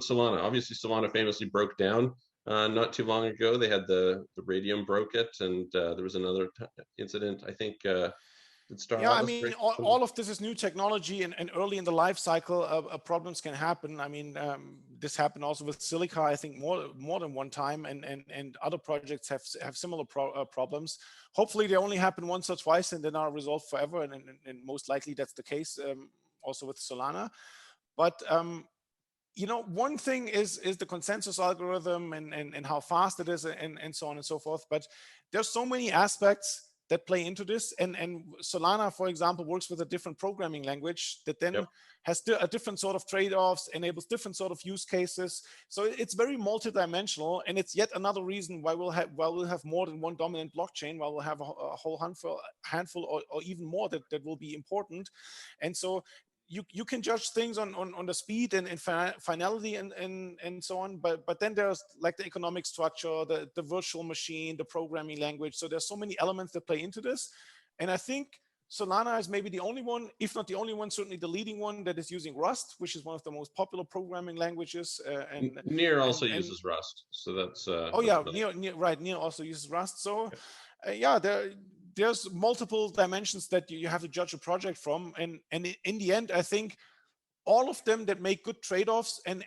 Solana. Obviously, Solana famously broke down not too long ago. They had the radium broke it, and there was another incident, I think. Yeah, I mean, all of this is new technology, and early in the life cycle, problems can happen. I mean, this happened also with Silica, I think more than one time, and other projects have similar problems. Hopefully, they only happen once or twice and then are resolved forever, and most likely that's the case also with Solana. But you know, one thing is the consensus algorithm and how fast it is, and so on and so forth. But there's so many aspects that play into this, and Solana, for example, works with a different programming language that then has a different sort of trade-offs, enables different sort of use cases. So it's very multidimensional, and it's yet another reason why we'll have more than one dominant blockchain, while we'll have a whole handful or even more that will be important. And so you can judge things on the speed and finality and so on, but then there's like the economic structure, the virtual machine, the programming language. So there's so many elements that play into this, and I think Solana is maybe the only one, if not the only one, certainly the leading one, that is using Rust, which is one of the most popular programming languages. And Near also uses Rust, so that's oh yeah, Near also uses Rust. So yeah, there's multiple dimensions that you have to judge a project from, and in the end, I think all of them that make good trade-offs and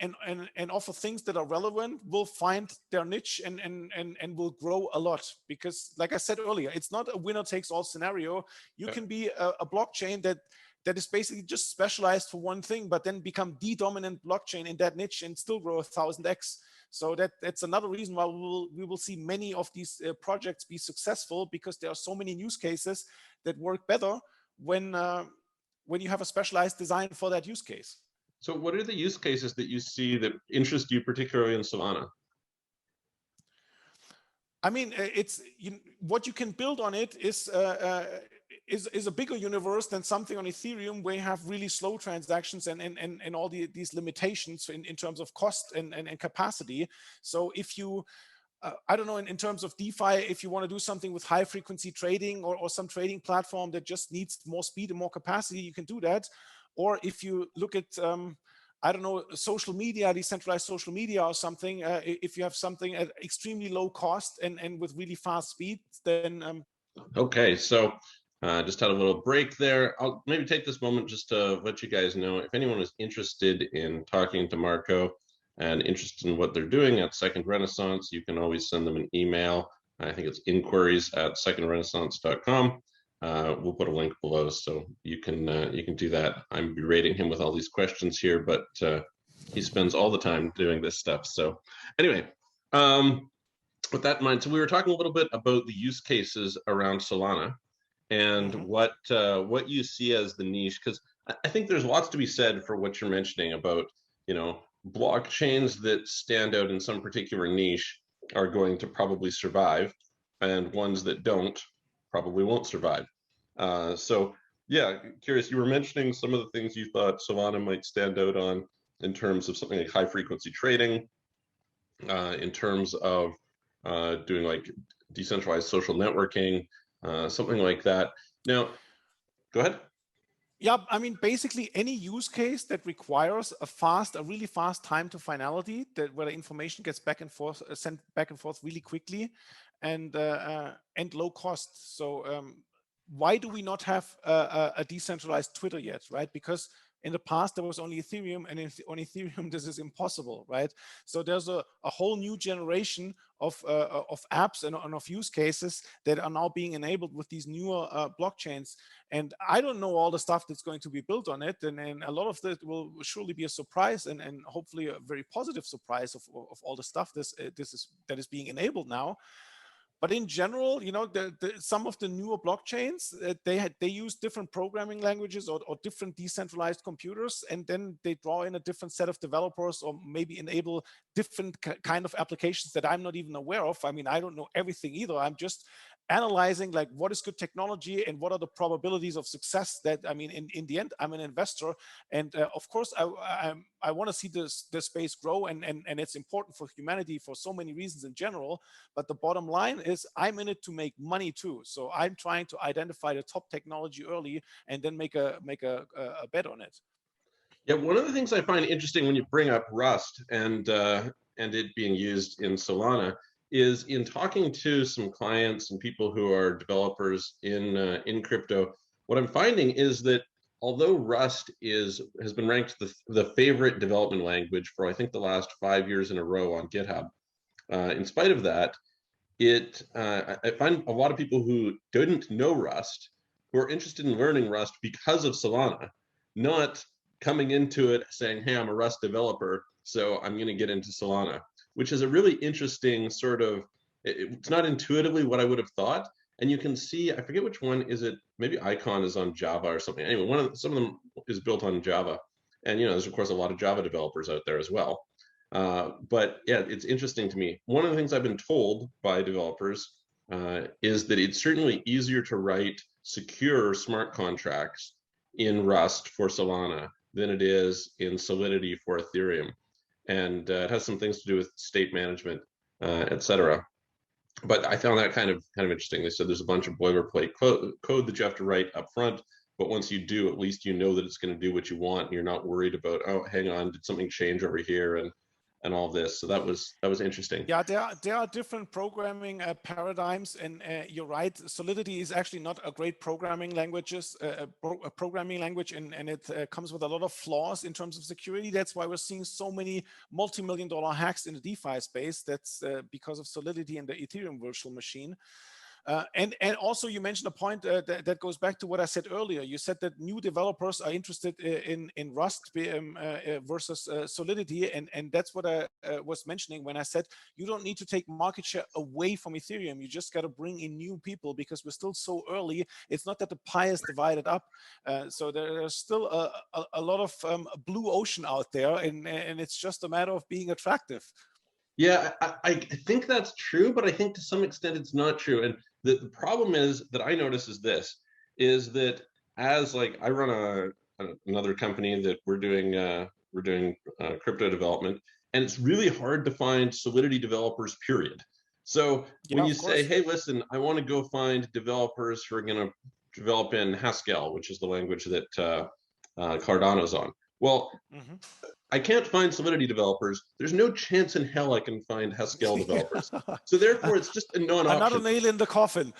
offer things that are relevant will find their niche and will grow a lot. Because like I said earlier, it's not a winner takes all scenario. You can be a blockchain that is basically just specialized for one thing, but then become the dominant blockchain in that niche and still grow 1000x. So that's another reason why we will see many of these projects be successful, because there are so many use cases that work better when you have a specialized design for that use case. So what are the use cases that you see that interest you particularly in Solana? I mean, what you can build on it is a bigger universe than something on Ethereum, where you have really slow transactions and all these limitations in terms of cost and capacity. So if you I don't know, in terms of DeFi, if you want to do something with high frequency trading or some trading platform that just needs more speed and more capacity, you can do that. Or if you look at, I don't know, social media, decentralized social media or something, if you have something at extremely low cost and with really fast speed, then... Okay, so just had a little break there. I'll maybe take this moment just to let you guys know, if anyone is interested in talking to Marco and interested in what they're doing at Second Renaissance, you can always send them an email. I think it's inquiries@secondrenaissance.com. We'll put a link below, so you can do that. I'm berating him with all these questions here, but he spends all the time doing this stuff. So anyway, with that in mind, so we were talking a little bit about the use cases around Solana and what you see as the niche, because I think there's lots to be said for what you're mentioning about, you know, blockchains that stand out in some particular niche are going to probably survive, and ones that don't probably won't survive. So yeah, curious, you were mentioning some of the things you thought Solana might stand out on in terms of something like high frequency trading, in terms of doing like decentralized social networking, something like that. Now, go ahead. Yeah, I mean, basically any use case that requires a really fast time to finality, that where the information gets back and forth, sent back and forth really quickly, and low cost. So why do we not have a decentralized Twitter yet, right? Because in the past there was only Ethereum, and on Ethereum this is impossible, right? So there's a whole new generation of apps and of use cases that are now being enabled with these newer blockchains. And I don't know all the stuff that's going to be built on it, and a lot of that will surely be a surprise, and hopefully a very positive surprise of all the stuff that is being enabled now. But in general, you know, some of the newer blockchains, they use different programming languages or different decentralized computers, and then they draw in a different set of developers, or maybe enable different kind of applications that I'm not even aware of. I mean, I don't know everything either. I'm just analyzing like what is good technology and what are the probabilities of success. That, I mean, in the end, I'm an investor, and of course I want to see this space grow, and it's important for humanity for so many reasons in general. But the bottom line is I'm in it to make money too. So I'm trying to identify the top technology early and then make a bet on it. Yeah, one of the things I find interesting when you bring up Rust and it being used in Solana is, in talking to some clients and people who are developers in crypto, what I'm finding is that although Rust has been ranked the favorite development language for, I think, the last 5 years in a row on GitHub, in spite of that, I find a lot of people who didn't know Rust, who are interested in learning Rust because of Solana, not coming into it saying, hey, I'm a Rust developer, so I'm going to get into Solana, which is a really interesting sort of, it's not intuitively what I would have thought. And you can see, I forget which one is it, maybe Icon is on Java or something. Anyway, some of them is built on Java. And, you know, there's of course a lot of Java developers out there as well. But yeah, it's interesting to me. One of the things I've been told by developers is that it's certainly easier to write secure smart contracts in Rust for Solana than it is in Solidity for Ethereum. And it has some things to do with state management, etc. But I found that kind of interesting. They said there's a bunch of boilerplate code that you have to write up front, but once you do, at least you know that it's going to do what you want, and you're not worried about, oh, hang on, did something change over here, and all this. So that was interesting. Yeah, there are different programming paradigms, and you're right. Solidity is actually not a great programming language, and it comes with a lot of flaws in terms of security. That's why we're seeing so many multi-million-dollar hacks in the DeFi space. That's because of Solidity and the Ethereum virtual machine. And also you mentioned a point that goes back to what I said earlier. You said that new developers are interested in Rust versus Solidity, and that's what I was mentioning when I said you don't need to take market share away from Ethereum. You just got to bring in new people, because we're still so early. It's not that the pie is divided up, so there's still a lot of blue ocean out there, and it's just a matter of being attractive. Yeah, I think that's true, but I think to some extent it's not true. And the problem is that I notice is this, is that as like I run another company that we're doing crypto development, and it's really hard to find Solidity developers, period. So when you say, hey, listen, I want to go find developers who are going to develop in Haskell, which is the language that Cardano's on. Well, I can't find Solidity developers. There's no chance in hell I can find Haskell developers. So therefore, it's just a non-option. Another nail in the coffin.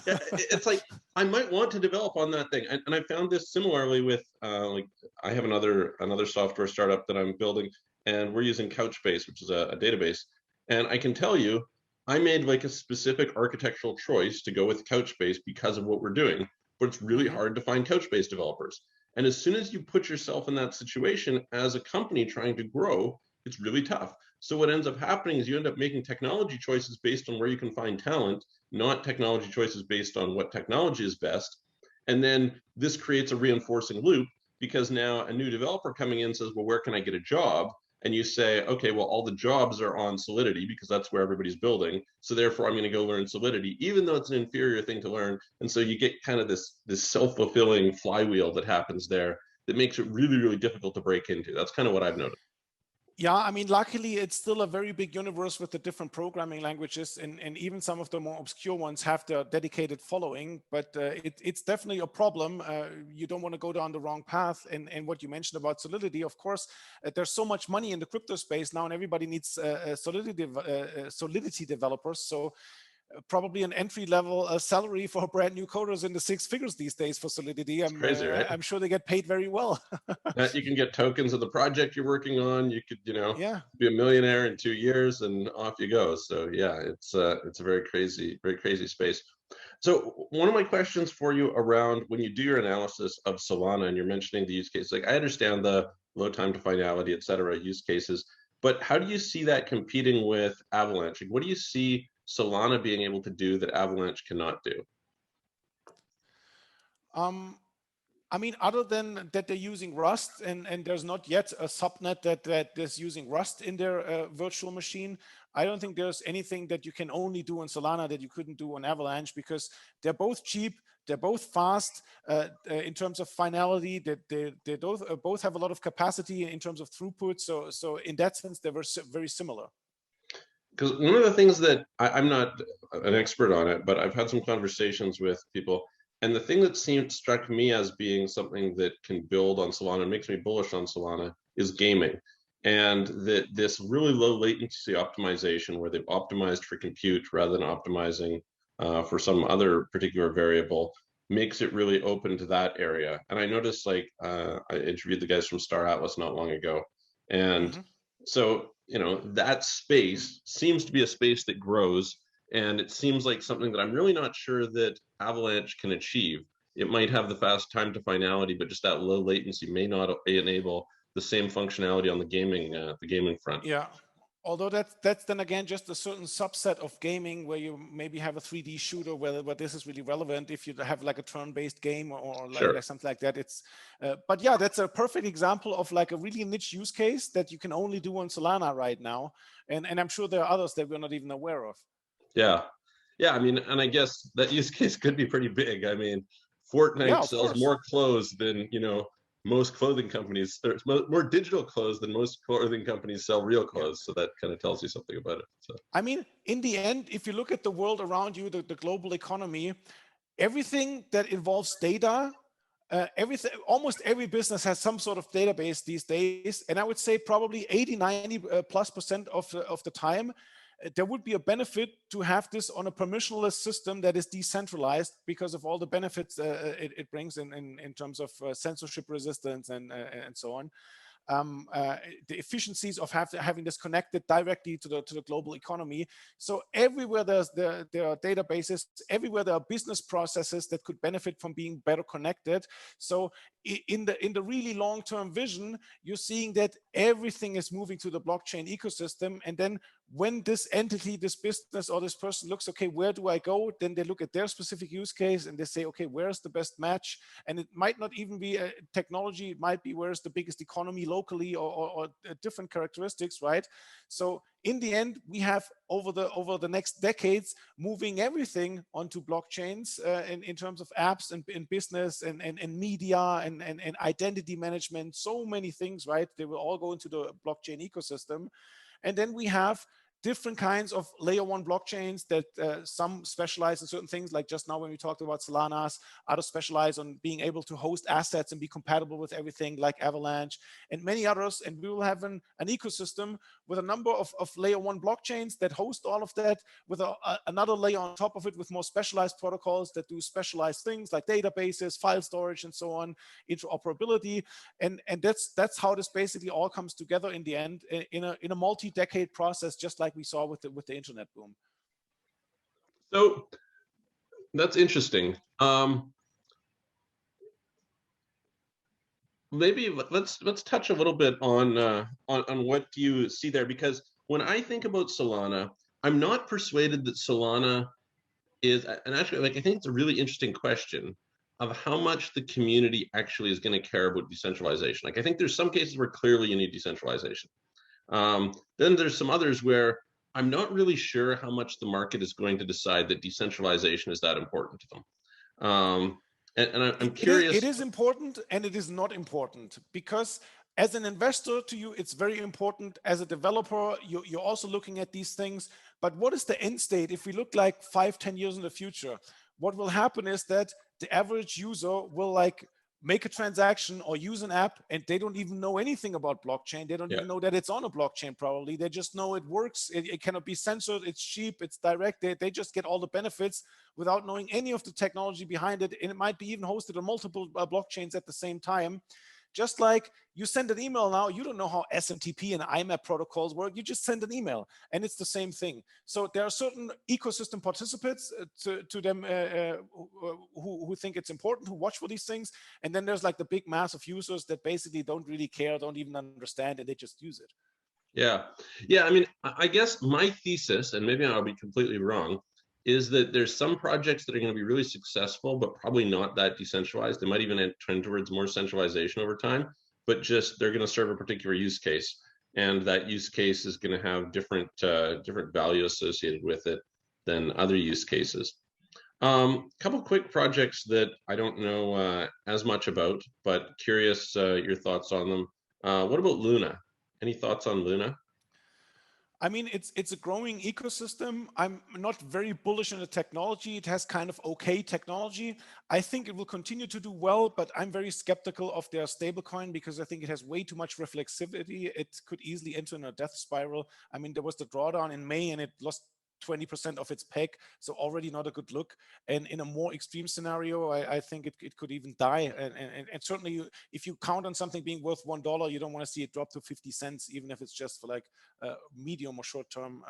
Yeah, it's like I might want to develop on that thing, and I found this similarly with like I have another software startup that I'm building, and we're using Couchbase, which is a database. And I can tell you, I made like a specific architectural choice to go with Couchbase because of what we're doing, but it's really hard to find Couchbase developers. And as soon as you put yourself in that situation as a company trying to grow, it's really tough. So what ends up happening is you end up making technology choices based on where you can find talent, not technology choices based on what technology is best. And then this creates a reinforcing loop, because now a new developer coming in says, well, where can I get a job? And you say, okay, well, all the jobs are on Solidity because that's where everybody's building. So therefore, I'm going to go learn Solidity, even though it's an inferior thing to learn. And so you get kind of this self-fulfilling flywheel that happens there that makes it really, really difficult to break into. That's kind of what I've noticed. Yeah, I mean, luckily, it's still a very big universe with the different programming languages, and even some of the more obscure ones have their dedicated following, but it's definitely a problem. You don't want to go down the wrong path. And what you mentioned about Solidity, of course, there's so much money in the crypto space now, and everybody needs Solidity developers. So probably an entry-level salary for brand new coders in the 6 figures these days for Solidity. It's crazy, right? I'm sure they get paid very well. You can get tokens of the project you're working on. You could, Yeah. be a millionaire in 2 years, and off you go. So yeah, it's a very crazy space. So one of my questions for you around when you do your analysis of Solana, and you're mentioning the use case, like I understand the low time to finality, et cetera, use cases, but how do you see that competing with Avalanche? Like, what do you see Solana being able to do that Avalanche cannot do? I mean, other than that they're using Rust, and there's not yet a subnet that is using Rust in their virtual machine, I don't think there's anything that you can only do on Solana that you couldn't do on Avalanche, because they're both cheap, they're both fast in terms of finality, they both have a lot of capacity in terms of throughput. So in that sense, they were very similar. Because one of the things that I'm not an expert on it, but I've had some conversations with people, and the thing that struck me as being something that can build on Solana and makes me bullish on Solana is gaming. And that this really low latency optimization, where they've optimized for compute rather than optimizing for some other particular variable, makes it really open to that area. And I noticed, like, I interviewed the guys from Star Atlas not long ago, and so that space seems to be a space that grows, and it seems like something that I'm really not sure that Avalanche can achieve. It might have the fast time to finality, but just that low latency may not enable the same functionality on the gaming front. Yeah. Although that's then again just a certain subset of gaming where you maybe have a 3D shooter where this is really relevant. If you have like a turn-based game or like something like that, it's. But yeah, that's a perfect example of like a really niche use case that you can only do on Solana right now, and I'm sure there are others that we're not even aware of. Yeah, I mean, and I guess that use case could be pretty big. I mean, Fortnite sells more clothes than most clothing companies. There's more digital clothes than most clothing companies sell real clothes. So that kind of tells you something about it. So I mean, in the end, if you look at the world around you, the global economy, everything that involves data, almost every business has some sort of database these days. And I would say probably 80-90+% of the time, there would be a benefit to have this on a permissionless system that is decentralized because of all the benefits it brings in terms of censorship resistance and so on. The efficiencies of having this connected directly to the global economy. So everywhere there are databases, everywhere there are business processes that could benefit from being better connected. So in the really long-term vision, you're seeing that everything is moving to the blockchain ecosystem. And then when this entity, this business, or this person looks, okay, where do I go? Then they look at their specific use case and they say, okay, where's the best match? And it might not even be a technology. It might be where's the biggest economy locally or different characteristics, right? So in the end, we have over the next decades moving everything onto blockchains in terms of apps and business and media and identity management. So many things, right? They will all go into the blockchain ecosystem. And then we have different kinds of layer one blockchains that some specialize in certain things, like just now when we talked about Solana's, others specialize on being able to host assets and be compatible with everything like Avalanche and many others. And we will have an ecosystem with a number of layer one blockchains that host all of that with another layer on top of it with more specialized protocols that do specialized things like databases, file storage, and so on, interoperability. And that's how this basically all comes together in the end in a multi-decade process, just like we saw with the internet boom. So that's interesting. Maybe let's touch a little bit on what you see there, because when I think about Solana, I'm not persuaded that Solana is, and actually, like, I think it's a really interesting question of how much the community actually is going to care about decentralization. Like, I think there's some cases where clearly you need decentralization. Then there's some others where I'm not really sure how much the market is going to decide that decentralization is that important to them. And I'm curious. It is important and it is not important, because as an investor to you, it's very important. As a developer, you're also looking at these things. But what is the end state? If we look like 5-10 years in the future, what will happen is that the average user will like make a transaction or use an app and they don't even know anything about blockchain. They don't even know that it's on a blockchain probably. They just know it works. It cannot be censored. It's cheap. It's direct. They just get all the benefits without knowing any of the technology behind it. And it might be even hosted on multiple blockchains at the same time. Just like you send an email now, you don't know how SMTP and IMAP protocols work. You just send an email, and it's the same thing. So there are certain ecosystem participants to them who think it's important, who watch for these things, and then there's like the big mass of users that basically don't really care, don't even understand, and they just use it. Yeah. I mean, I guess my thesis, and maybe I'll be completely wrong, is that there's some projects that are going to be really successful, but probably not that decentralized. They might even trend towards more centralization over time, but just they're going to serve a particular use case, and that use case is going to have different value associated with it than other use cases. Couple quick projects that I don't know as much about, but curious your thoughts on them. What about Luna? Any thoughts on Luna? I mean, it's a growing ecosystem. I'm not very bullish on the technology. It has kind of okay technology. I think it will continue to do well, but I'm very skeptical of their stablecoin because I think it has way too much reflexivity. It could easily enter in a death spiral. I mean, there was the drawdown in May and it lost 20% of its peg, so already not a good look. And in a more extreme scenario, I think it could even die. And certainly, if you count on something being worth $1, you don't want to see it drop to 50 cents, even if it's just for like medium or short term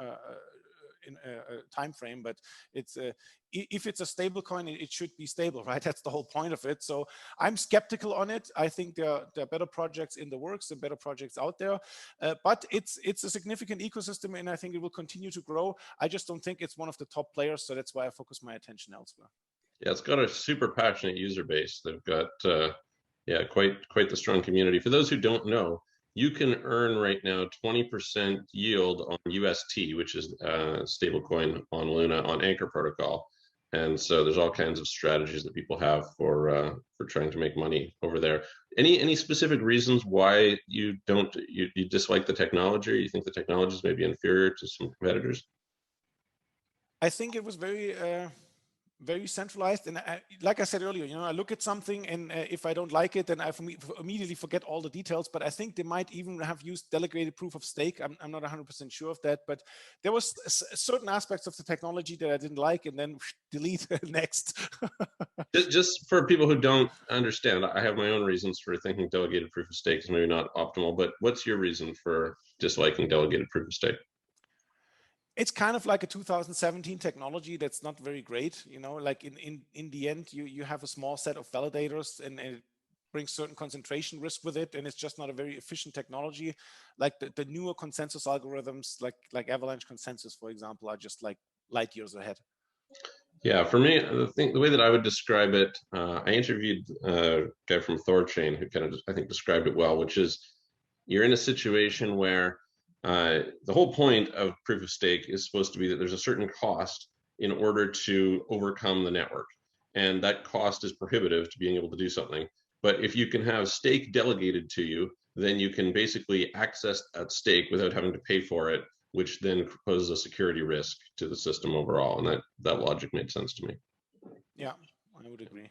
in a time frame. But it's if it's a stable coin, it should be stable, right? That's the whole point of it. So I'm skeptical on it. I think there are better projects in the works and better projects out there, but it's a significant ecosystem, and I think it will continue to grow. I just don't think it's one of the top players, so that's why I focus my attention elsewhere. Yeah, it's got a super passionate user base. They've got quite the strong community. For those who don't know, you can earn right now 20% yield on UST, which is stablecoin on Luna on Anchor Protocol. And so there's all kinds of strategies that people have for trying to make money over there. Any specific reasons why you dislike the technology, or you think the technology is maybe inferior to some competitors? I think it was very centralized, and like I said earlier, I look at something, and if I don't like it, then I immediately forget all the details. But I think they might even have used delegated proof of stake. I'm not 100% sure of that, but there was certain aspects of the technology that I didn't like, and then delete next. Just for people who don't understand, I have my own reasons for thinking delegated proof of stake is maybe not optimal. But what's your reason for disliking delegated proof of stake? It's kind of like a 2017 technology that's not very great, like in the end, you have a small set of validators and it brings certain concentration risk with it. And it's just not a very efficient technology. Like the newer consensus algorithms, like Avalanche consensus, for example, are just like light years ahead. Yeah, for me, the way that I would describe it, I interviewed a guy from Thorchain who kind of, I think, described it well, which is you're in a situation where the whole point of proof of stake is supposed to be that there's a certain cost in order to overcome the network. And that cost is prohibitive to being able to do something. But if you can have stake delegated to you, then you can basically access that stake without having to pay for it, which then poses a security risk to the system overall. And that logic made sense to me. Yeah, I would agree.